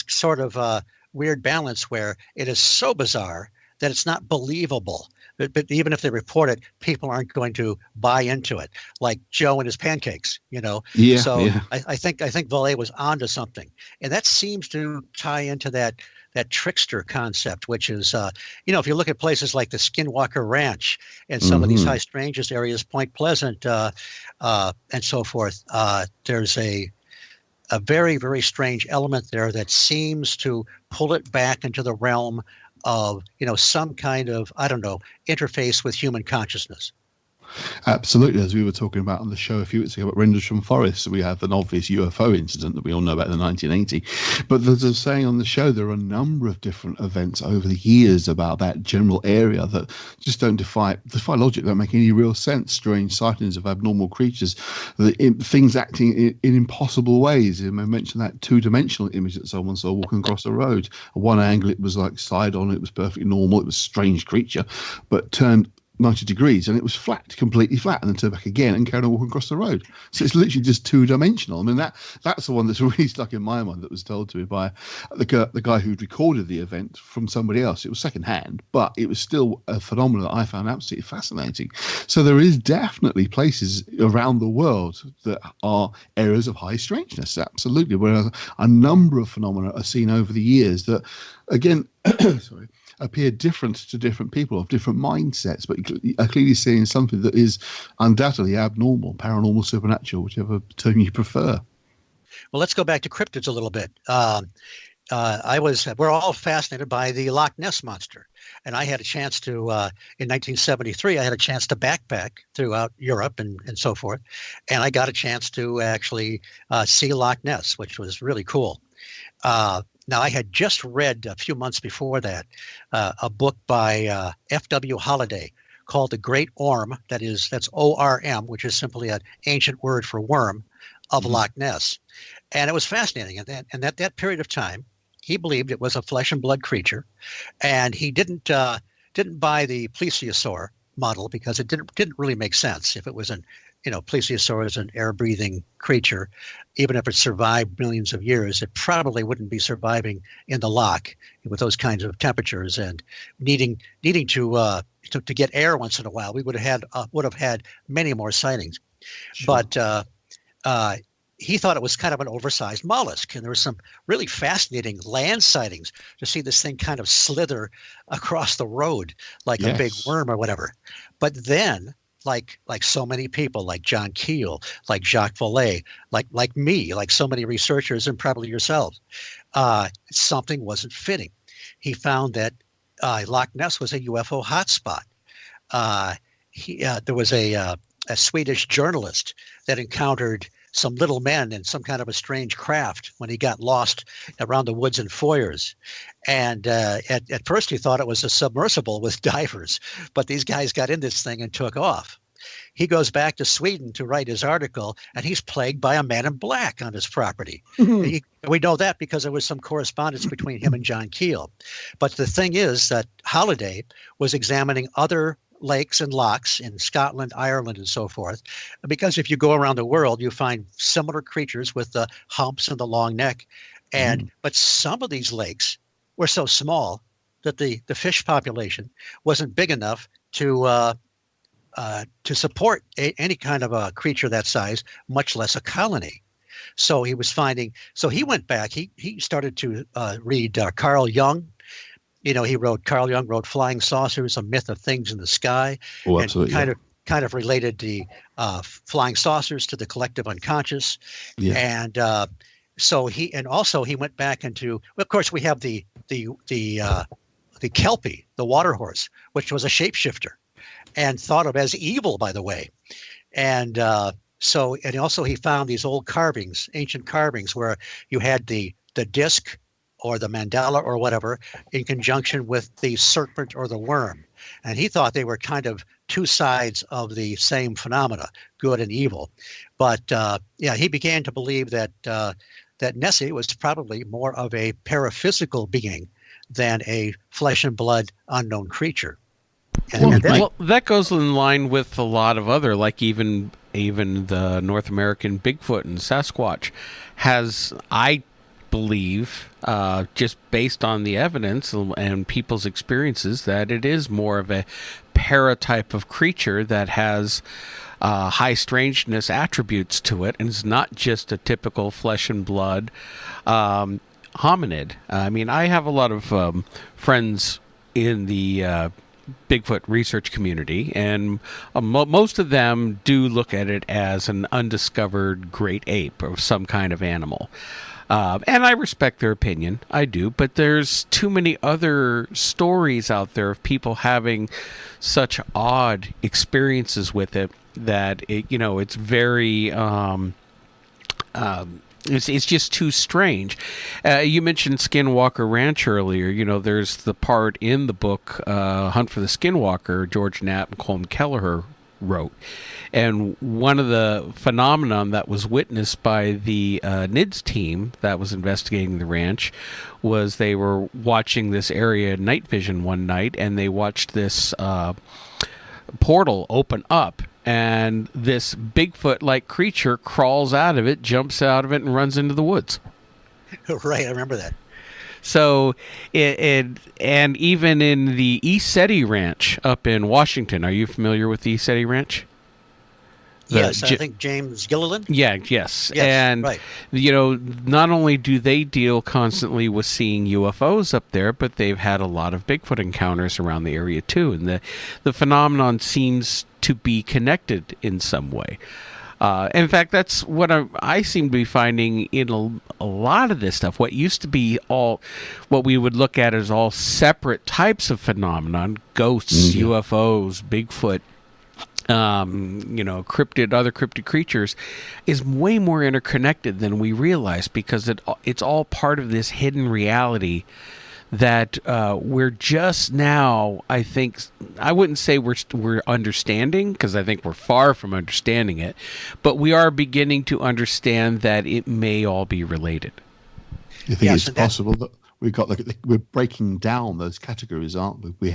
sort of weird balance where it is so bizarre that it's not believable. But even if they report it, people aren't going to buy into it, like Joe and his pancakes, Yeah, So yeah. I think Valet was onto something, and that seems to tie into that trickster concept, which is, if you look at places like the Skinwalker Ranch and some of these high strangeness areas, Point Pleasant, and so forth, there's a very, very strange element there that seems to pull it back into the realm of, some kind of, interface with human consciousness. Absolutely, as we were talking about on the show a few weeks ago about Rendlesham Forest, we have an obvious UFO incident that we all know about in 1980. But as I was saying on the show, there are a number of different events over the years about that general area that just don't defy logic, don't make any real sense. Strange sightings of abnormal creatures, things acting in impossible ways. I mentioned that two-dimensional image that someone saw walking across the road. At one angle, it was like side on, it was perfectly normal, it was a strange creature, but turned 90 degrees and it was flat, completely flat, and then turned back again and carried on walking across the road. So it's literally just two-dimensional. I mean, that's the one that's really stuck in my mind, that was told to me by the guy who'd recorded the event from somebody else. It was secondhand, but it was still a phenomenon that I found absolutely fascinating. So there is definitely places around the world that are areas of high strangeness, absolutely, where a number of phenomena are seen over the years that, again, sorry, appear different to different people, of different mindsets, but are clearly seeing something that is undoubtedly abnormal, paranormal, supernatural, whichever term you prefer. Well, let's go back to cryptids a little bit. We're all fascinated by the Loch Ness Monster. And I had a chance to, in 1973, I had a chance to backpack throughout Europe and so forth. And I got a chance to actually see Loch Ness, which was really cool. Now, I had just read a few months before that a book by F.W. Holliday called The Great Orm, that's O-R-M, which is simply an ancient word for worm, of Loch Ness. And it was fascinating. And at that period of time, he believed it was a flesh and blood creature. And he didn't buy the plesiosaur model because it didn't really make sense. If it was plesiosaur is an air-breathing creature. Even if it survived millions of years, it probably wouldn't be surviving in the loch with those kinds of temperatures and needing to get air once in a while. We would have had many more sightings. Sure. But he thought it was kind of an oversized mollusk, and there were some really fascinating land sightings to see this thing kind of slither across the road like a big worm or whatever. But then, like so many people, like John Keel, like Jacques Vallée, like me, like so many researchers, and probably yourselves, something wasn't fitting. He found that Loch Ness was a UFO hotspot. There was a Swedish journalist that encountered some little men in some kind of a strange craft when he got lost around the woods and foyers. And at first he thought it was a submersible with divers, but these guys got in this thing and took off. He goes back to Sweden to write his article, and he's plagued by a man in black on his property. We know that because there was some correspondence between him and John Keel. But the thing is that Holliday was examining other lakes and lochs in Scotland, Ireland, and so forth, because if you go around the world, you find similar creatures with the humps and the long neck. But some of these lakes were so small that the fish population wasn't big enough to support any kind of a creature that size, much less a colony. So he was finding. So he went back. He started to read Carl Jung. Carl Jung wrote Flying Saucers, A Myth of Things in the Sky, and kind of related the flying saucers to the collective unconscious. Yeah. And so he went back into, of course, we have the Kelpie, the water horse, which was a shapeshifter and thought of as evil, by the way. And also he found these old carvings, ancient carvings, where you had the disc or the mandala or whatever in conjunction with the serpent or the worm. And he thought they were kind of two sides of the same phenomena, good and evil. But he began to believe that Nessie was probably more of a paraphysical being than a flesh and blood unknown creature. Well, that goes in line with a lot of other, like even the North American Bigfoot and Sasquatch has, I believe, just based on the evidence and people's experiences, that it is more of a para-type of creature that has high strangeness attributes to it, and it's not just a typical flesh and blood hominid. I mean, I have a lot of friends in the Bigfoot research community, and most of them do look at it as an undiscovered great ape or some kind of animal. And I respect their opinion. I do. But there's too many other stories out there of people having such odd experiences with it that it's very it's just too strange. You mentioned Skinwalker Ranch earlier. There's the part in the book Hunt for the Skinwalker George Knapp and Colm Kelleher wrote. And one of the phenomenon that was witnessed by the NIDS team that was investigating the ranch was they were watching this area night vision one night, and they watched this portal open up, and this Bigfoot-like creature crawls out of it, jumps out of it, and runs into the woods. Right, I remember that. So, and even in the East Ranch up in Washington, are you familiar with the East Ranch? Yes, I think James Gilliland. Yeah, yes. And, right. Not only do they deal constantly with seeing UFOs up there, but they've had a lot of Bigfoot encounters around the area, too. And the phenomenon seems to be connected in some way. In fact, that's what I seem to be finding in a lot of this stuff. What used to be what we would look at as all separate types of phenomenon, ghosts, UFOs, Bigfoot, other cryptid creatures, is way more interconnected than we realize, because it's all part of this hidden reality that we're just now, I think, I wouldn't say we're understanding, because I think we're far from understanding it, but we are beginning to understand that it may all be related. You think it's possible that we're breaking down those categories, aren't we?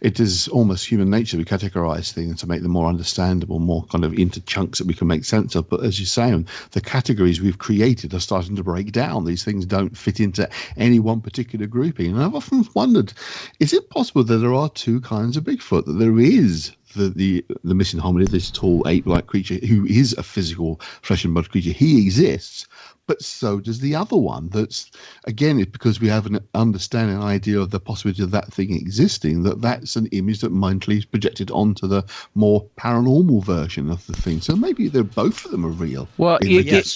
It is almost human nature. We categorize things to make them more understandable, more kind of into chunks that we can make sense of. But as you say, the categories we've created are starting to break down. These things don't fit into any one particular grouping. And I've often wondered, is it possible that there are two kinds of Bigfoot? That there is the missing hominid, this tall ape-like creature who is a physical flesh and blood creature. He exists. But so does the other one. That's, again, it's because we have an understanding, an idea of the possibility of that thing existing, that's an image that mentally is projected onto the more paranormal version of the thing. So maybe both of them are real. Well,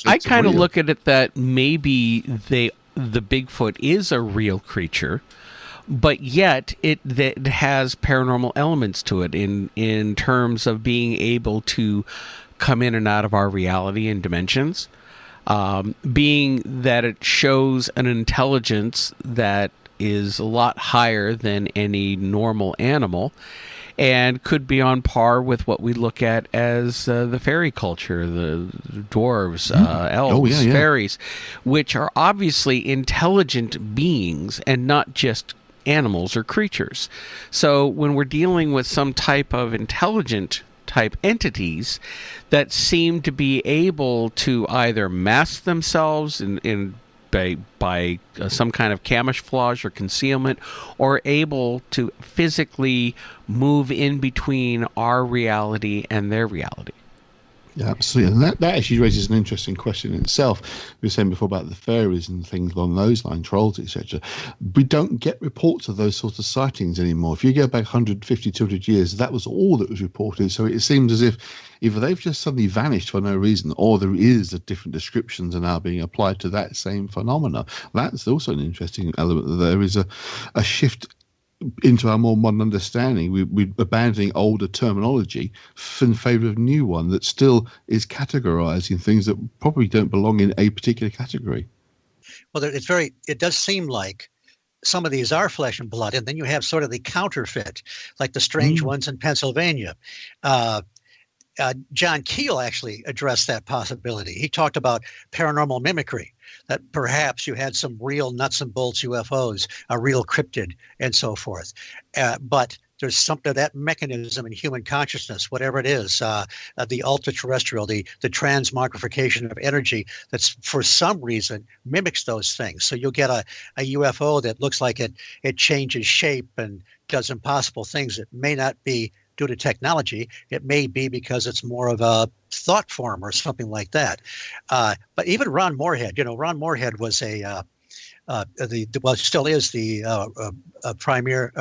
I kind of look at it that maybe the Bigfoot is a real creature, but yet it has paranormal elements to it in terms of being able to come in and out of our reality and dimensions. Being that it shows an intelligence that is a lot higher than any normal animal, and could be on par with what we look at as the fairy culture, the dwarves, elves, fairies, which are obviously intelligent beings and not just animals or creatures. So when we're dealing with some type of intelligent type entities that seem to be able to either mask themselves by some kind of camouflage or concealment, or able to physically move in between our reality and their reality. Yeah, absolutely. And that actually raises an interesting question in itself. We were saying before about the fairies and things along those lines, trolls, etc. We don't get reports of those sorts of sightings anymore. If you go back 150, 200 years, that was all that was reported. So it seems as if either they've just suddenly vanished for no reason, or there is a different descriptions are now being applied to that same phenomena. That's also an interesting element. That there is a shift into our more modern understanding. We're abandoning older terminology in favour of new one that still is categorising things that probably don't belong in a particular category. Well, it does seem like some of these are flesh and blood, and then you have sort of the counterfeit, like the strange ones in Pennsylvania. John Keel actually addressed that possibility. He talked about paranormal mimicry, that perhaps you had some real nuts and bolts UFOs, a real cryptid, and so forth. But there's something, that mechanism in human consciousness, whatever it is, the ultra-terrestrial, the transmogrification of energy, that's for some reason mimics those things. So you'll get a UFO that looks like it changes shape and does impossible things. It may not be due to technology. It may be because it's more of a thought form or something like that. But even Ron Moorhead, Ron Moorhead was still is the premier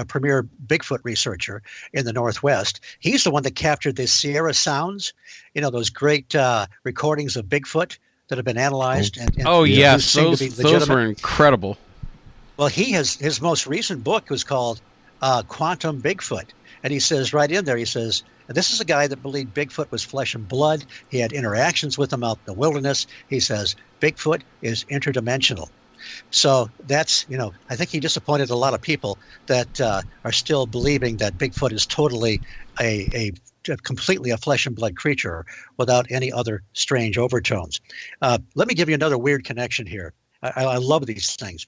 Bigfoot researcher in the Northwest. He's the one that captured the Sierra Sounds, those great recordings of Bigfoot that have been analyzed. Yes, those were incredible. Well, his most recent book was called Quantum Bigfoot. And he says right in there, he says, this is a guy that believed Bigfoot was flesh and blood. He had interactions with him out in the wilderness. He says, Bigfoot is interdimensional. So that's, I think he disappointed a lot of people that are still believing that Bigfoot is totally completely a flesh and blood creature without any other strange overtones. Let me give you another weird connection here. I love these things.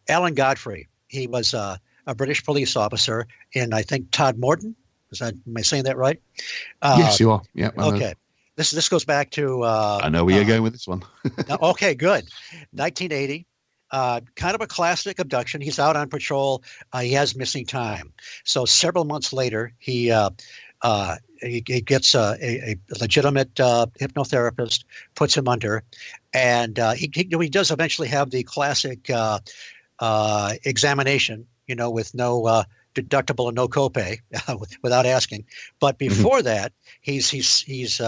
Alan Godfrey, he was a British police officer in, I think, Todmorden. Am I saying that right? Yes, you are. Yeah. Okay. This goes back to... I know where you're going with this one. Okay, good. 1980. Kind of a classic abduction. He's out on patrol. He has missing time. So several months later, he gets a legitimate hypnotherapist, puts him under, and he does eventually have the classic examination, with no deductible and no copay, without asking. But before that, he's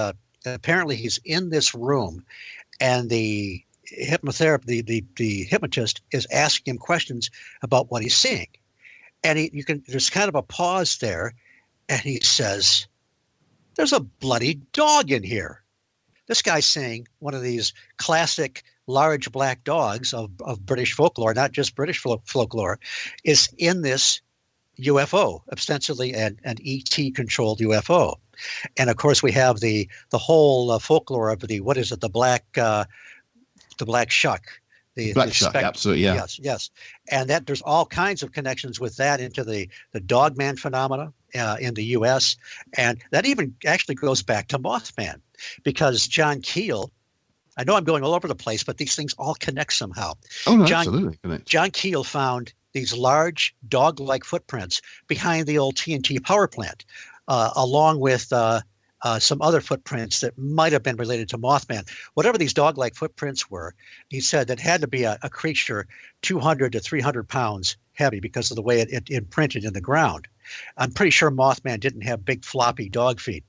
apparently he's in this room, and the hypnotist is asking him questions about what he's seeing, and there's kind of a pause there, and he says, "There's a bloody dog in here." This guy's saying one of these classic large black dogs of British folklore, not just British folklore, is in this UFO, ostensibly an ET controlled UFO. And of course we have the whole folklore of the black shuck. The black shuck, absolutely, yeah. Yes. And that there's all kinds of connections with that into the Dogman phenomena in the U.S. And that even actually goes back to Mothman, because John Keel, I know I'm going all over the place, but these things all connect somehow. Oh, no, absolutely. John Keel found these large dog-like footprints behind the old TNT power plant, along with some other footprints that might have been related to Mothman. Whatever these dog-like footprints were, he said that had to be a creature 200 to 300 pounds heavy because of the way it imprinted in the ground. I'm pretty sure Mothman didn't have big floppy dog feet.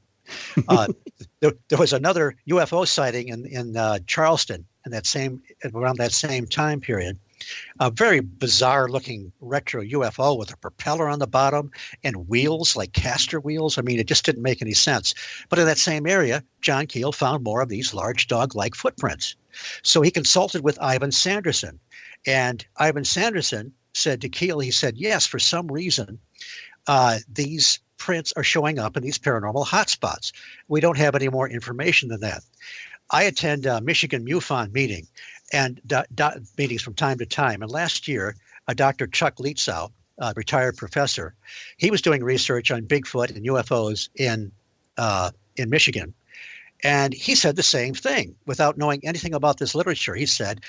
There was another UFO sighting in Charleston around that same time period. A very bizarre-looking retro UFO with a propeller on the bottom and wheels like castor wheels. I mean, it just didn't make any sense. But in that same area, John Keel found more of these large dog-like footprints. So he consulted with Ivan Sanderson. And Ivan Sanderson said to Keel, he said, yes, for some reason, these prints are showing up in these paranormal hotspots. We don't have any more information than that. I attend Michigan MUFON meeting and meetings from time to time. And last year, Dr. Chuck Lietzow, retired professor, he was doing research on Bigfoot and UFOs in Michigan. And he said the same thing without knowing anything about this literature. He said,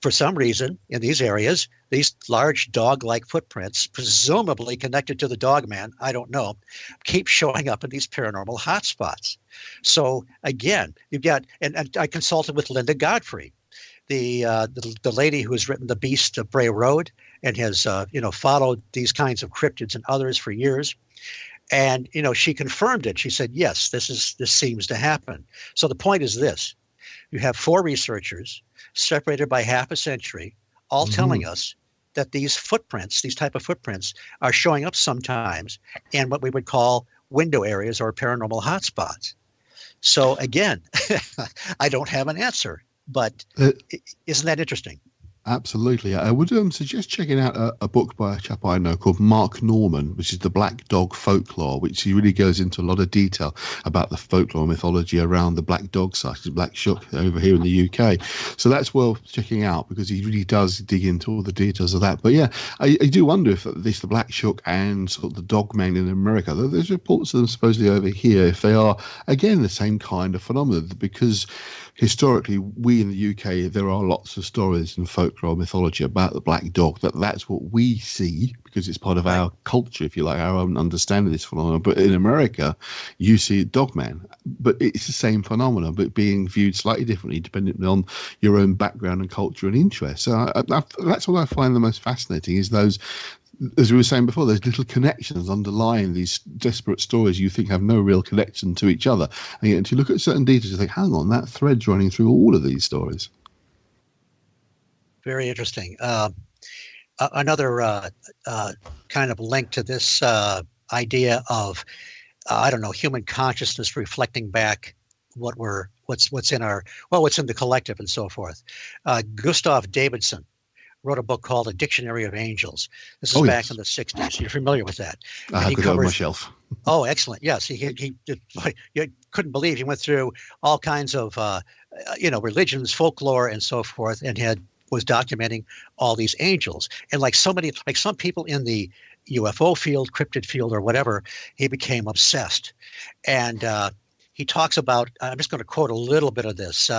for some reason, in these areas, these large dog-like footprints, presumably connected to the Dogman, I don't know, keep showing up in these paranormal hotspots. So again, you've got, and I consulted with Linda Godfrey, the lady who has written The Beast of Bray Road and has followed these kinds of cryptids and others for years. And she confirmed it. She said, yes, this seems to happen. So the point is this: you have 4 researchers separated by half a century, all telling us that these footprints, these type of footprints, are showing up sometimes in what we would call window areas or paranormal hotspots. So again, I don't have an answer, but isn't that interesting? Absolutely. I would suggest checking out a book by a chap I know called Mark Norman, which is The Black Dog Folklore, which he really goes into a lot of detail about the folklore mythology around the black dog site, the Black Shook over here in the UK. So that's worth checking out because he really does dig into all the details of that. But yeah, I do wonder if the Black Shook and sort of the Dogman in America, there's reports of them supposedly over here, if they are, again, the same kind of phenomenon, because historically, we in the UK, there are lots of stories and folklore mythology about the black dog. That's what we see because it's part of our culture, if you like, our own understanding of this phenomenon. But in America, you see Dogman, but it's the same phenomenon, but being viewed slightly differently depending on your own background and culture and interest. So that's what I find the most fascinating is those, as we were saying before, there's little connections underlying these disparate stories you think have no real connection to each other. And yet, to look at certain details, you think, hang on, that thread's running through all of these stories. Very interesting. Another kind of link to this idea of, I don't know, human consciousness reflecting back what's in the collective and so forth. Gustav Davidson wrote a book called A Dictionary of Angels. This is back in the 60s. You're familiar with that. I have it on my shelf. Oh, excellent. Yes. He you couldn't believe he went through all kinds of, religions, folklore, and so forth, and was documenting all these angels. And like some people in the UFO field, cryptid field, or whatever, he became obsessed. And he talks about, I'm just going to quote a little bit of this.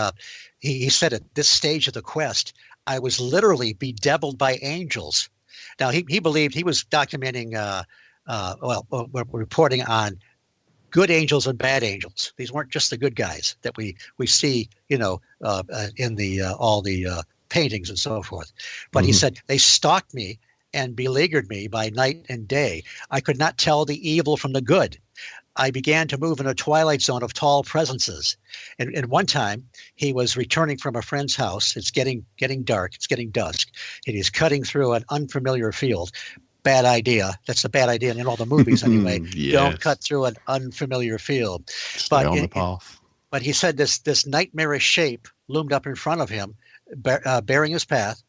He said at this stage of the quest, I was literally bedeviled by angels. Now, he believed he was documenting, reporting on good angels and bad angels. These weren't just the good guys that we see, in the all the paintings and so forth. But he said they stalked me and beleaguered me by night and day. I could not tell the evil from the good. I began to move in a twilight zone of tall presences. And one time, he was returning from a friend's house. It's getting dark. It's getting dusk. And he's cutting through an unfamiliar field. Bad idea. That's a bad idea in all the movies anyway. Yes. Don't cut through an unfamiliar field. Stay on the path. But he said this nightmarish shape loomed up in front of him, barring his path.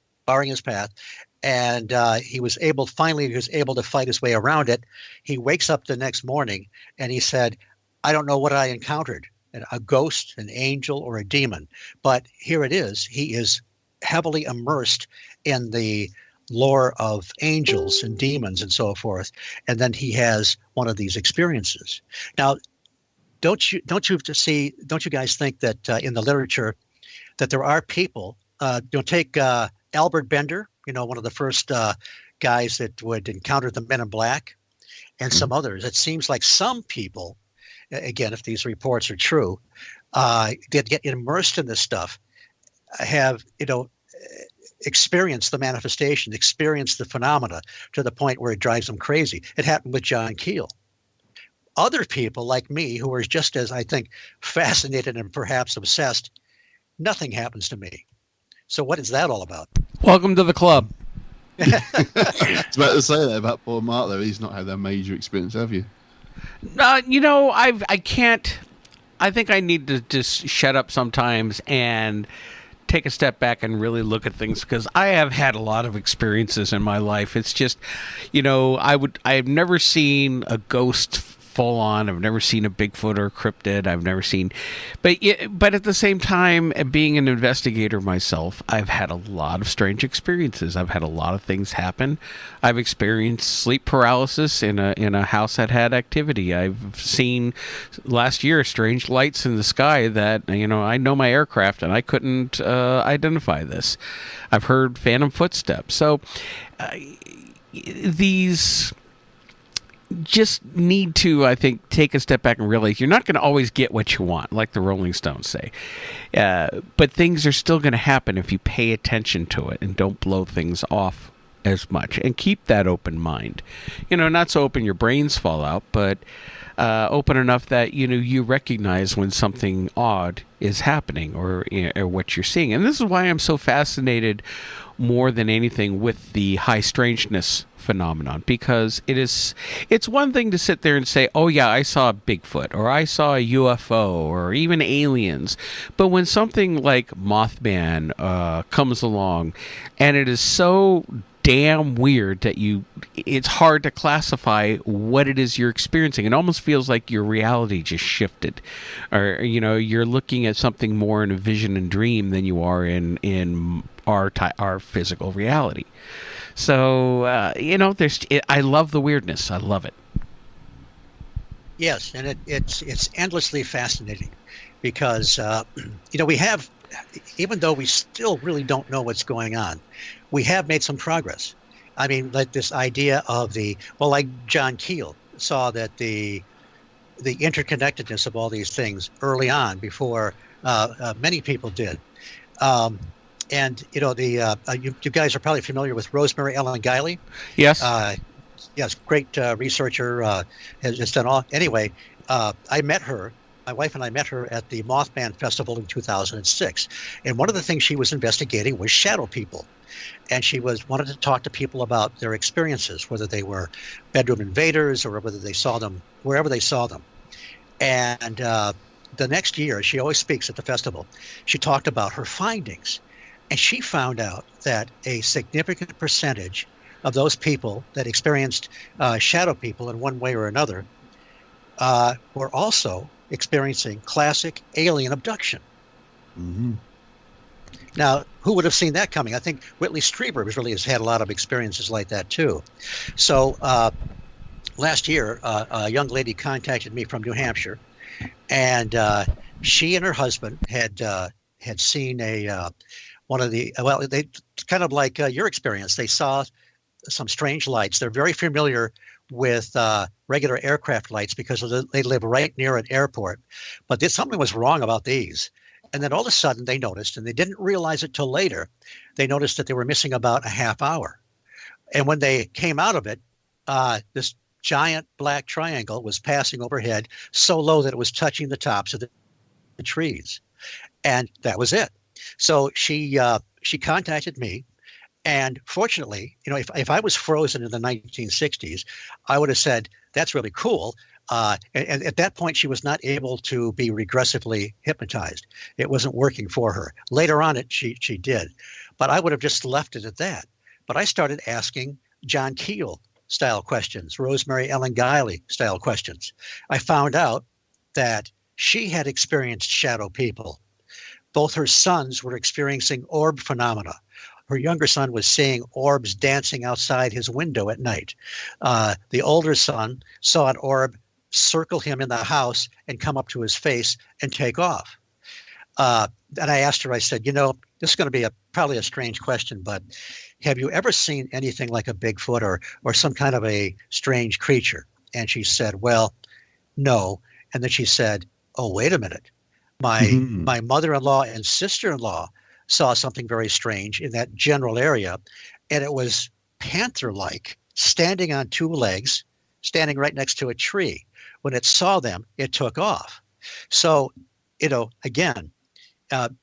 And he was able to fight his way around it. He wakes up the next morning and he said, I don't know what I encountered, a ghost, an angel, or a demon. But here it is. He is heavily immersed in the lore of angels and demons and so forth. And then he has one of these experiences. Now, don't you guys think that in the literature that there are people, take Albert Bender, one of the first guys that would encounter the Men in Black, and some others. It seems like some people, again, if these reports are true, that get immersed in this stuff, have, experienced the manifestation, experienced the phenomena to the point where it drives them crazy. It happened with John Keel. Other people like me, who are just as, I think, fascinated and perhaps obsessed, nothing happens to me. So what is that all about? Welcome to the club. It's about to say that about poor Mark, though. He's not had that major experience, have you? I can't. I think I need to just shut up sometimes and take a step back and really look at things, because I have had a lot of experiences in my life. It's just, I've never seen a ghost full on. I've never seen a Bigfoot or a cryptid. I've never seen, but at the same time, being an investigator myself, I've had a lot of strange experiences. I've had a lot of things happen. I've experienced sleep paralysis in a house that had activity. I've seen last year strange lights in the sky that, I know my aircraft and I couldn't identify this. I've heard phantom footsteps. So these just need to, I think, take a step back and realize you're not going to always get what you want, like the Rolling Stones say. But things are still going to happen if you pay attention to it and don't blow things off as much, and keep that open mind. Not so open your brains fall out, but open enough that you recognize when something odd is happening, or what you're seeing. And this is why I'm so fascinated more than anything with the high strangeness phenomenon, because it's one thing to sit there and say, oh yeah, I saw a Bigfoot, or I saw a UFO, or even aliens, but when something like Mothman comes along, and it is so damn weird that it's hard to classify what it is you're experiencing. It almost feels like your reality just shifted, or you're looking at something more in a vision and dream than you are in our physical reality. So I love the weirdness. I love it. Yes, and it's endlessly fascinating, because we have, even though we still really don't know what's going on, we have made some progress. I mean, like this idea of like John Keel saw that the interconnectedness of all these things early on, before many people did. And you guys are probably familiar with Rosemary Ellen Guiley. Yes. Yes, great researcher. Has done all. Anyway, I met her. My wife and I met her at the Mothman Festival in 2006, and one of the things she was investigating was shadow people, and she wanted to talk to people about their experiences, whether they were bedroom invaders or whether they saw them wherever they saw them. And the next year, she always speaks at the festival. She talked about her findings, and she found out that a significant percentage of those people that experienced shadow people in one way or another were also experiencing classic alien abduction. Mm-hmm. Now, who would have seen that coming? I think Whitley Strieber has had a lot of experiences like that too. So last year, a young lady contacted me from New Hampshire, and she and her husband had seen one of the, they kind of like your experience. They saw some strange lights. They're very familiar with regular aircraft lights because they live right near an airport. But something was wrong about these. And then all of a sudden they noticed, and they didn't realize it till later, they noticed that they were missing about a half hour. And when they came out of it, this giant black triangle was passing overhead so low that it was touching the tops of the trees. And that was it. So she contacted me. And fortunately, if I was frozen in the 1960s, I would have said, that's really cool. And at that point, she was not able to be regressively hypnotized. It wasn't working for her. Later on, she did. But I would have just left it at that. But I started asking John Keel style questions, Rosemary Ellen Guiley style questions. I found out that she had experienced shadow people. Both her sons were experiencing orb phenomena. Her younger son was seeing orbs dancing outside his window at night. The older son saw an orb circle him in the house and come up to his face and take off. And I asked her, I said, this is going to be probably a strange question, but have you ever seen anything like a Bigfoot or some kind of a strange creature? And she said, well, no. And then she said, oh, wait a minute. My mother-in-law and sister-in-law saw something very strange in that general area, and it was panther-like, standing on two legs, standing right next to a tree. When it saw them, it took off. So, again,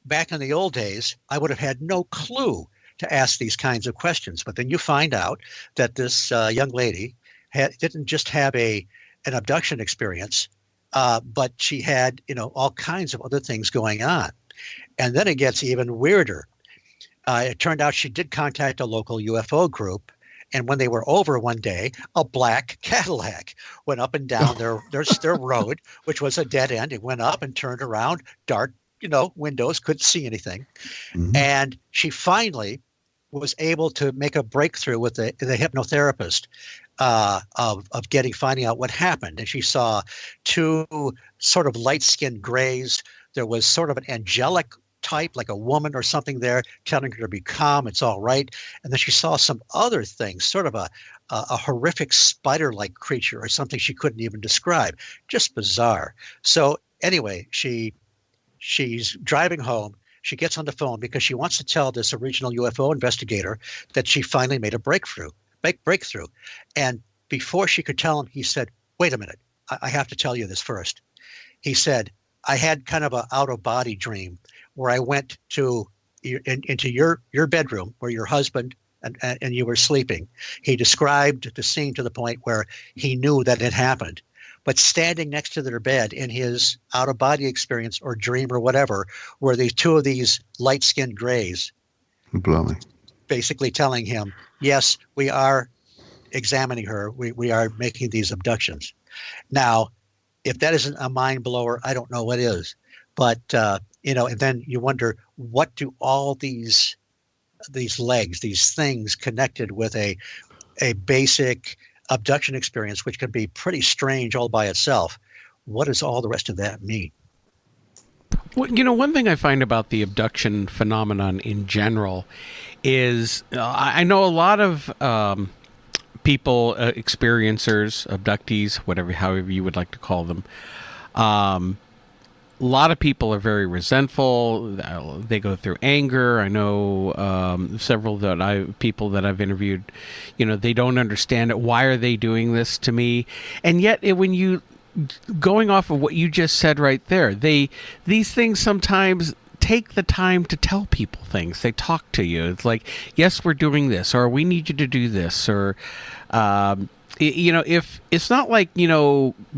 back in the old days, I would have had no clue to ask these kinds of questions. But then you find out that this young lady didn't just have an abduction experience, but she had, all kinds of other things going on. And then it gets even weirder. It turned out she did contact a local UFO group. And when they were over one day, a black Cadillac went up and down their road, which was a dead end. It went up and turned around, dark, windows, couldn't see anything. Mm-hmm. And she finally was able to make a breakthrough with the hypnotherapist of finding out what happened. And she saw two sort of light-skinned grays. There was sort of an angelic type, like a woman or something there, telling her to be calm, it's all right. And then she saw some other things, sort of a horrific spider-like creature or something she couldn't even describe. Just bizarre. So anyway, she's driving home. She gets on the phone because she wants to tell this original UFO investigator that she finally made a breakthrough. And before she could tell him, he said, "Wait a minute, I have to tell you this first." He said, "I had kind of an out-of-body dream where I went into your bedroom where your husband and you were sleeping." He described the scene to the point where he knew that it happened. But standing next to their bed in his out-of-body experience or dream or whatever were these two of these light-skinned grays, Blimey. basically telling him, "Yes, we are examining her. We are making these abductions." Now, if that isn't a mind blower, I don't know what is. But and then you wonder, what do all these legs, these things connected with a basic abduction experience, which can be pretty strange all by itself, what does all the rest of that mean? Well, one thing I find about the abduction phenomenon in general is I know a lot of people, experiencers, abductees, however you would like to call them. A lot of people are very resentful. They go through anger. I know several people that I've interviewed. They don't understand it. Why are they doing this to me? And yet, when you going off of what you just said right there, these things sometimes take the time to tell people things. They talk to you. It's like, yes, we're doing this, or we need you to do this, or if it's not like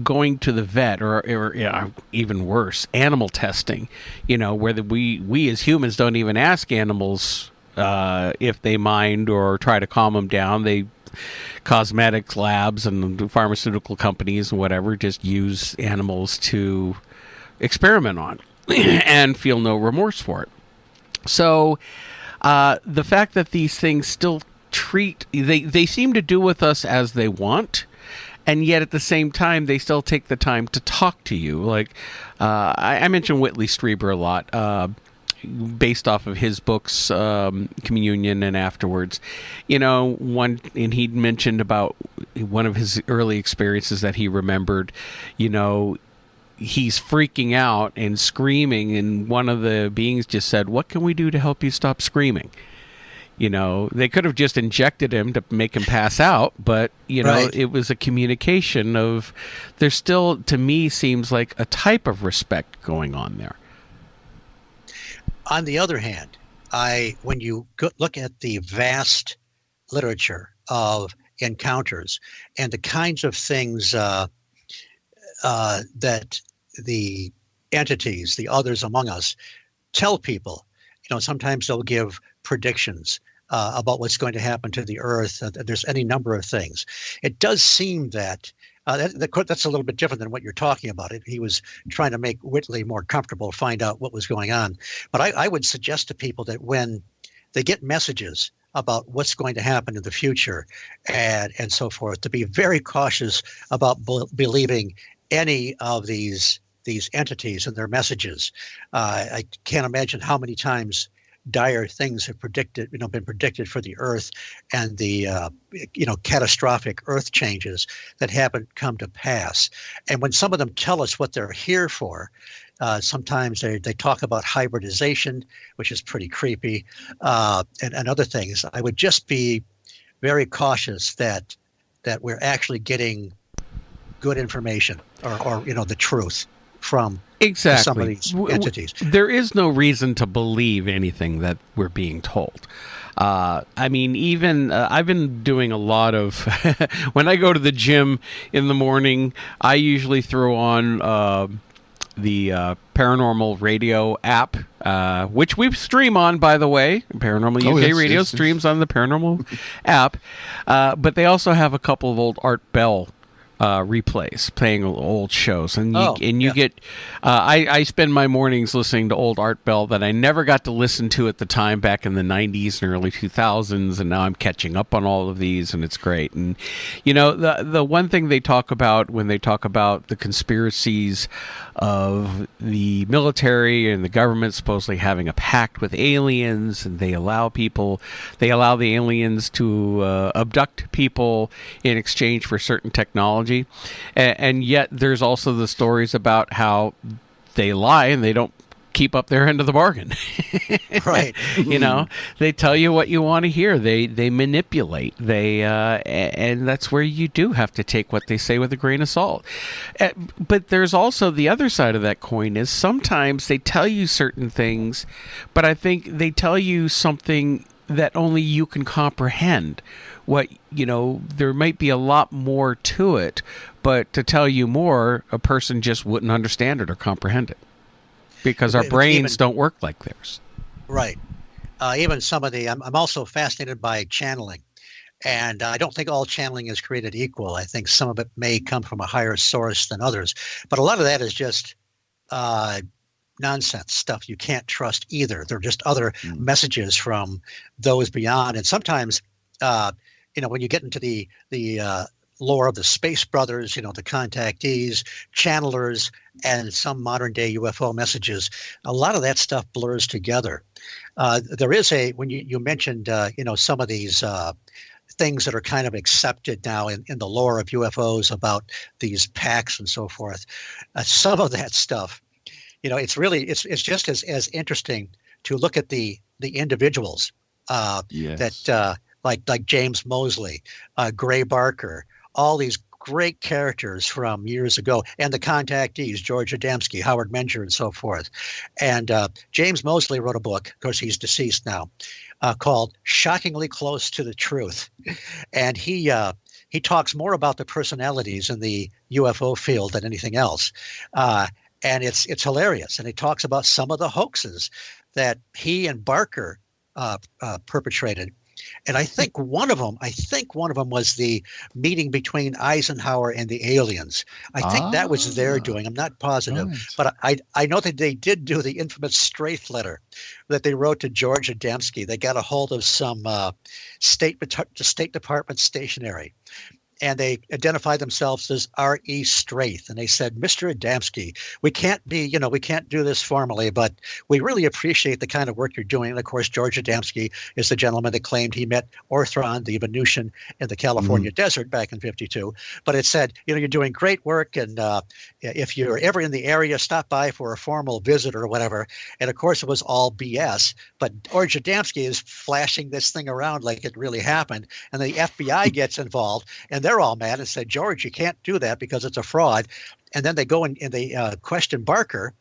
going to the vet or even worse, animal testing, where we as humans don't even ask animals if they mind or try to calm them down. Cosmetics labs and pharmaceutical companies and whatever just use animals to experiment on and feel no remorse for it. So the fact that these things still they seem to do with us as they want, and yet at the same time they still take the time to talk to you. Like I mentioned Whitley Strieber a lot, based off of his books, Communion and Afterwards. And he'd mentioned about one of his early experiences that he remembered. He's freaking out and screaming, and one of the beings just said, "What can we do to help you stop screaming?" They could have just injected him to make him pass out, but, right. It was a communication of, there still, to me, seems like a type of respect going on there. On the other hand, when you look at the vast literature of encounters and the kinds of things that the entities, the others among us, tell people, sometimes they'll give predictions about what's going to happen to the Earth. There's any number of things. It does seem that that's a little bit different than what you're talking about. He was trying to make Whitley more comfortable, find out what was going on. But I would suggest to people that when they get messages about what's going to happen in the future and so forth, to be very cautious about believing any of these entities and their messages. I can't imagine how many times dire things have been predicted for the Earth, and the catastrophic Earth changes that haven't come to pass. And when some of them tell us what they're here for, sometimes they talk about hybridization, which is pretty creepy, and other things. I would just be very cautious that we're actually getting good information or the truth from some of these entities. There is no reason to believe anything that we're being told. I mean, even I've been doing a lot of when I go to the gym in the morning, I usually throw on the Paranormal Radio app, which we stream on, by the way. Paranormal UK Radio streams on the Paranormal app, but they also have a couple of old Art Bell replays playing old shows, and you get I spend my mornings listening to old Art Bell that I never got to listen to at the time back in the 90s and early 2000s, and now I'm catching up on all of these, and it's great. And the one thing they talk about when they talk about the conspiracies of the military and the government supposedly having a pact with aliens, and they allow the aliens to abduct people in exchange for certain technology. And yet there's also the stories about how they lie and they don't keep up their end of the bargain. Right. You know, they tell you what you want to hear. They manipulate. And that's where you do have to take what they say with a grain of salt. But there's also the other side of that coin is sometimes they tell you certain things, but I think they tell you something that only you can comprehend. There might be a lot more to it, but to tell you more, a person just wouldn't understand it or comprehend it. Because our brains don't work like theirs. Right. Even some of the, I'm also fascinated by channeling. And I don't think all channeling is created equal. I think some of it may come from a higher source than others. But a lot of that is just nonsense stuff you can't trust either. They're just other messages from those beyond. And sometimes, when you get into the lore of the Space Brothers, the contactees, channelers, and some modern day UFO messages, a lot of that stuff blurs together. There is when you mentioned, some of these things that are kind of accepted now in the lore of UFOs about these packs and so forth. Some of that stuff, it's just as interesting to look at the individuals that like James Mosley, Gray Barker, all these great characters from years ago, and the contactees, George Adamski, Howard Menger, and so forth. And James Mosley wrote a book, of course he's deceased now, called Shockingly Close to the Truth. And he talks more about the personalities in the UFO field than anything else. And it's hilarious. And he talks about some of the hoaxes that he and Barker perpetrated. And I think one of them was the meeting between Eisenhower and the aliens. I think that was their doing. I'm not positive, but I know that they did do the infamous Straith letter that they wrote to George Adamski. They got a hold of some State Department stationery, and they identified themselves as R.E. Straith. And they said, Mr. Adamski, we can't do this formally, but we really appreciate the kind of work you're doing. And of course, George Adamski is the gentleman that claimed he met Orthron, the Venusian, in the California desert back in '52. But it said, you're doing great work. And if you're ever in the area, stop by for a formal visit or whatever. And of course, it was all BS. But George Adamski is flashing this thing around like it really happened. And the FBI gets involved. And they're all mad and said, George, you can't do that because it's a fraud. And then they go and they question Barker,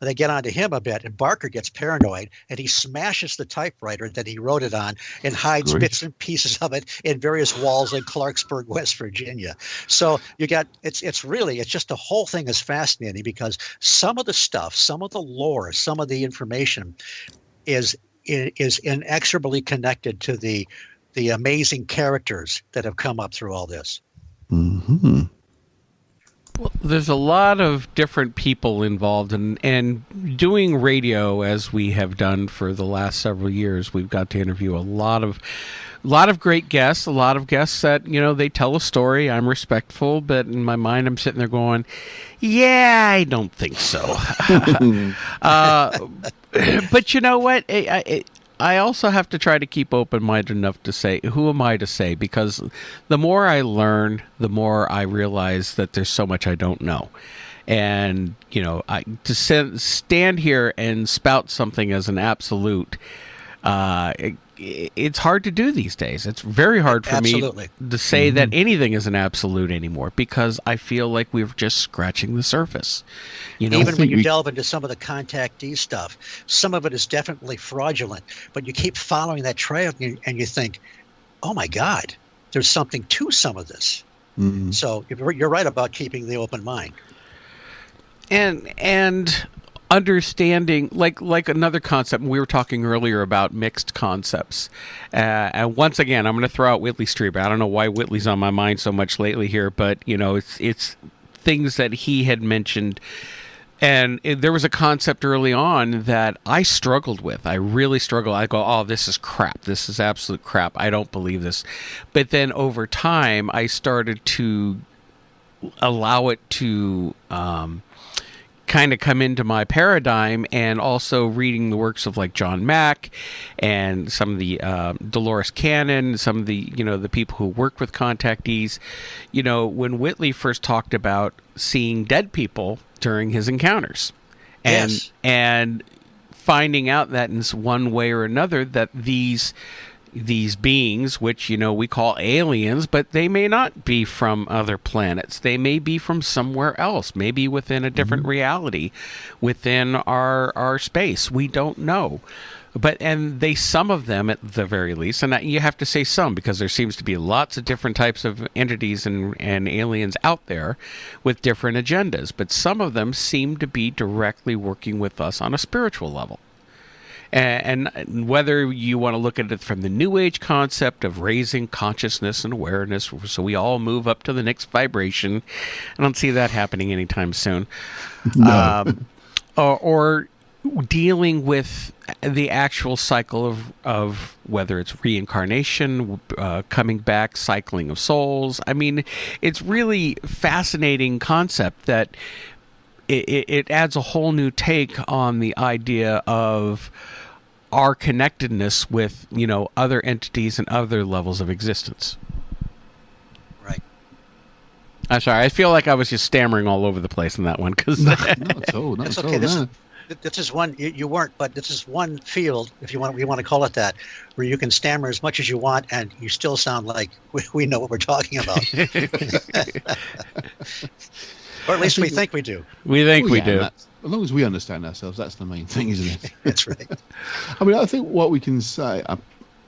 and they get onto him a bit, and Barker gets paranoid, and he smashes the typewriter that he wrote it on and hides bits and pieces of it in various walls in Clarksburg, West Virginia. So you got it's just the whole thing is fascinating because some of the stuff, some of the lore, some of the information is inexorably connected to the amazing characters that have come up through all this. Mm-hmm. Well, there's a lot of different people involved, and doing radio as we have done for the last several years, we've got to interview a lot of great guests, a lot of guests that, they tell a story. I'm respectful, but in my mind, I'm sitting there going, yeah, I don't think so. But you know what? I also have to try to keep open-minded enough to say, who am I to say? Because the more I learn, the more I realize that there's so much I don't know. And, to stand here and spout something as an absolute, it's hard to do these days. It's very hard for me to say that anything is an absolute anymore because I feel like we're just scratching the surface. Even when you delve into some of the contactee stuff, some of it is definitely fraudulent, but you keep following that trail and you think, oh my God, there's something to some of this. Mm-hmm. So you're right about keeping the open mind. And understanding, like another concept, we were talking earlier about mixed concepts. And once again, I'm going to throw out Whitley Strieber. I don't know why Whitley's on my mind so much lately here, but, it's things that he had mentioned. And there was a concept early on that I struggled with. I really struggled. I go, oh, this is crap. This is absolute crap. I don't believe this. But then over time, I started to allow it to kind of come into my paradigm, and also reading the works of like John Mack and some of the Dolores Cannon, some of the the people who work with contactees. When Whitley first talked about seeing dead people during his encounters, and finding out that in one way or another that these beings, which we call aliens, but they may not be from other planets. They may be from somewhere else, maybe within a different reality, within our space. We don't know. And some of them at the very least, and you have to say some because there seems to be lots of different types of entities and aliens out there with different agendas, but some of them seem to be directly working with us on a spiritual level. And whether you want to look at it from the New Age concept of raising consciousness and awareness so we all move up to the next vibration, I don't see that happening anytime soon. No. Or dealing with the actual cycle of whether it's reincarnation, coming back, cycling of souls. I mean, it's really fascinating concept that it adds a whole new take on the idea of our connectedness with, other entities and other levels of existence. Right. I'm sorry. I feel like I was just stammering all over the place in that one. Not at all. Not That's at okay. all. This No. This is one you weren't, but this is one field, if we want to call it that, where you can stammer as much as you want, and you still sound like we know what we're talking about. Or at least we think we do. We think we do. As long as we understand ourselves, that's the main thing, isn't it? That's right. I mean, I think what we can say,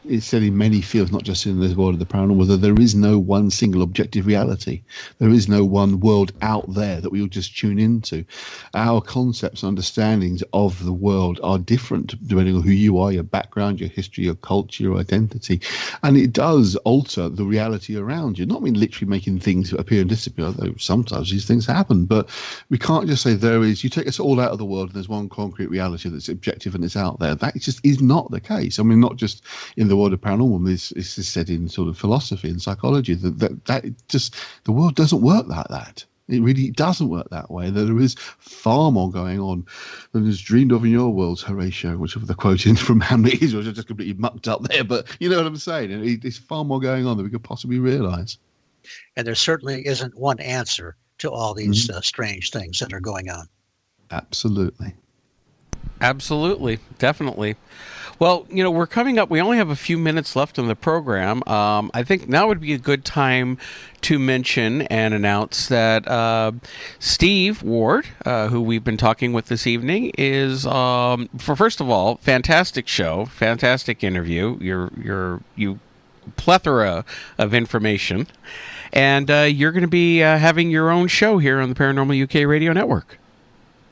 it's said in many fields, not just in the world of the paranormal, that there is no one single objective reality. There is no one world out there that we all just tune into. Our concepts and understandings of the world are different depending on who you are, your background, your history, your culture, your identity. And it does alter the reality around you. Not mean literally making things appear and disappear, although sometimes these things happen. But we can't just say you take us all out of the world and there's one concrete reality that's objective and it's out there. That just is not the case. I mean, not just in the world of paranormal, this is said in sort of philosophy and psychology, that just the world doesn't work like that. It really doesn't work that way. There is far more going on than is dreamed of in your world, Horatio, whichever the quote in from Hamlet is, which I just completely mucked up there. But you know what I'm saying? There's far more going on than we could possibly realize. And there certainly isn't one answer to all these strange things that are going on. Absolutely. Absolutely. Definitely. Well, we're coming up. We only have a few minutes left in the program. I think now would be a good time to mention and announce that Steve Ward, who we've been talking with this evening, is, first of all, fantastic show, fantastic interview. You plethora of information, and you're going to be having your own show here on the Paranormal UK Radio Network.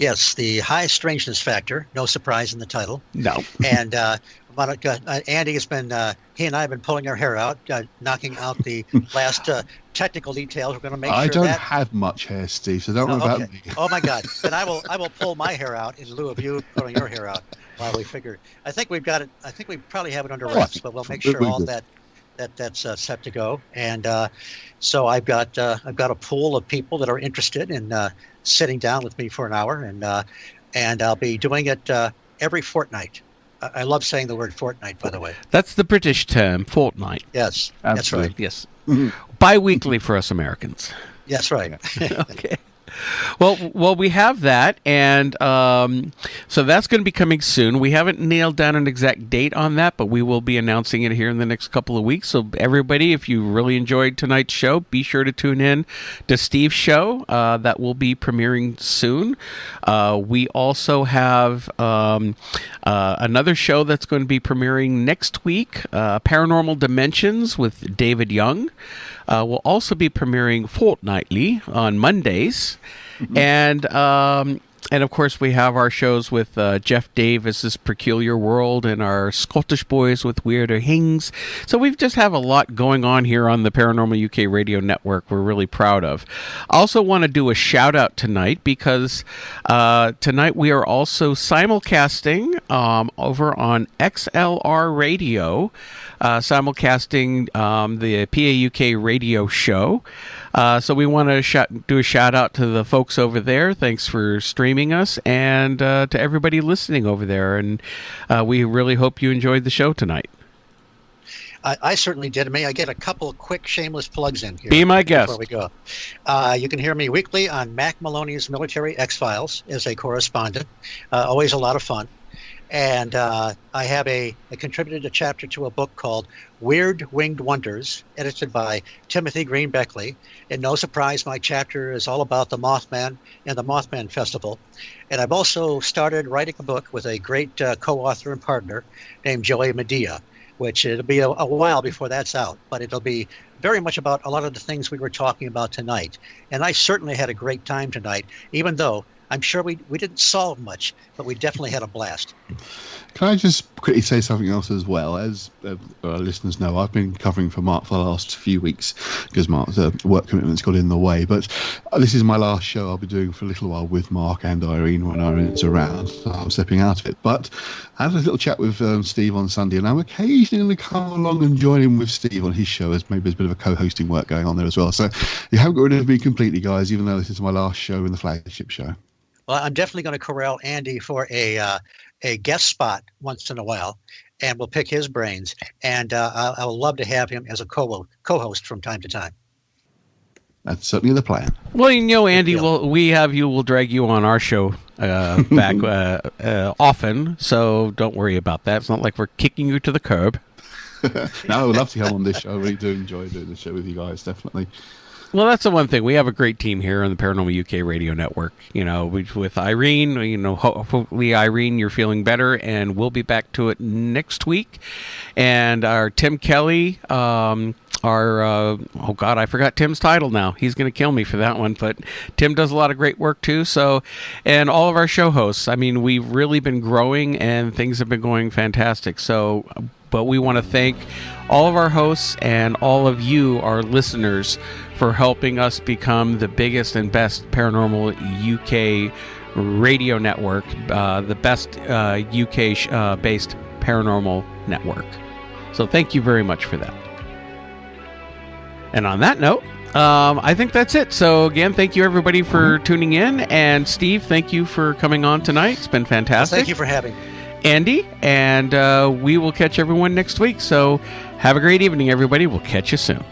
Yes, the high strangeness factor. No surprise in the title. No. And Andy has been, he and I have been pulling our hair out, knocking out the last technical details. We're going to make sure I don't that... have much hair, Steve, so don't worry about me. Oh my God! Then I will pull my hair out in lieu of you pulling your hair out while we figure. I think we've got it. I think we probably have it under wraps, but we'll make sure all that's set to go. And so I've got a pool of people that are interested in sitting down with me for an hour, and I'll be doing it every fortnight. I love saying the word fortnight, by the way. That's the British term, fortnight. Yes, absolutely. That's right. Yes. Mm-hmm. Bi-weekly for us Americans. Yes, right. Okay. Well, we have that, and so that's going to be coming soon. We haven't nailed down an exact date on that, but we will be announcing it here in the next couple of weeks. So everybody, if you really enjoyed tonight's show, be sure to tune in to Steve's show. That will be premiering soon. We also have another show that's going to be premiering next week, Paranormal Dimensions with David Young. Will also be premiering fortnightly on Mondays. Mm-hmm. And of course, we have our shows with Jeff Davis's Peculiar World and our Scottish Boys with Weirder Hings. So we just have a lot going on here on the Paranormal UK Radio Network we're really proud of. I also want to do a shout out tonight because tonight we are also simulcasting over on XLR Radio, simulcasting the PAUK radio show. So we want to do a shout out to the folks over there. Thanks for streaming us, and to everybody listening over there. And we really hope you enjoyed the show tonight. I certainly did. May I get a couple of quick shameless plugs in here? Be my guest. Before we go. You can hear me weekly on Mac Maloney's Military X-Files as a correspondent. Always a lot of fun. And I contributed a chapter to a book called Weird Winged Wonders, edited by Timothy Green Beckley. And no surprise, my chapter is all about the Mothman and the Mothman Festival. And I've also started writing a book with a great co-author and partner named Joey Medea, which it'll be a while before that's out, but it'll be very much about a lot of the things we were talking about tonight. And I certainly had a great time tonight, even though I'm sure we didn't solve much, but we definitely had a blast. Can I just quickly say something else as well? As our listeners know, I've been covering for Mark for the last few weeks because Mark's work commitments got in the way. But this is my last show I'll be doing for a little while with Mark and Irene when Irene's around. So I'm stepping out of it. But I had a little chat with Steve on Sunday, and I'm occasionally going to come along and join in with Steve on his show, as maybe there's a bit of a co-hosting work going on there as well. So you haven't got rid of me completely, guys, even though this is my last show in the flagship show. Well, I'm definitely going to corral Andy for a guest spot once in a while, and we'll pick his brains. And I would love to have him as a co-host from time to time. That's certainly the plan. Well, Andy, we'll drag you on our show back often, so don't worry about that. It's not like we're kicking you to the curb. No, I would love to come on this show. I really do enjoy doing the show with you guys, definitely. Well, that's the one thing. We have a great team here on the Paranormal UK Radio Network. With Irene, hopefully, Irene, you're feeling better, and we'll be back to it next week. And our Tim Kelly, I forgot Tim's title now. He's going to kill me for that one. But Tim does a lot of great work, too. So, and all of our show hosts. I mean, we've really been growing, and things have been going fantastic. So, but we want to thank all of our hosts and all of you, our listeners, for helping us become the biggest and best paranormal UK radio network, the best UK-based paranormal network. So thank you very much for that. And on that note, I think that's it. So again, thank you everybody for tuning in. And Steve, thank you for coming on tonight. It's been fantastic. Well, thank you for having me. Andy, and we will catch everyone next week. So have a great evening, everybody. We'll catch you soon.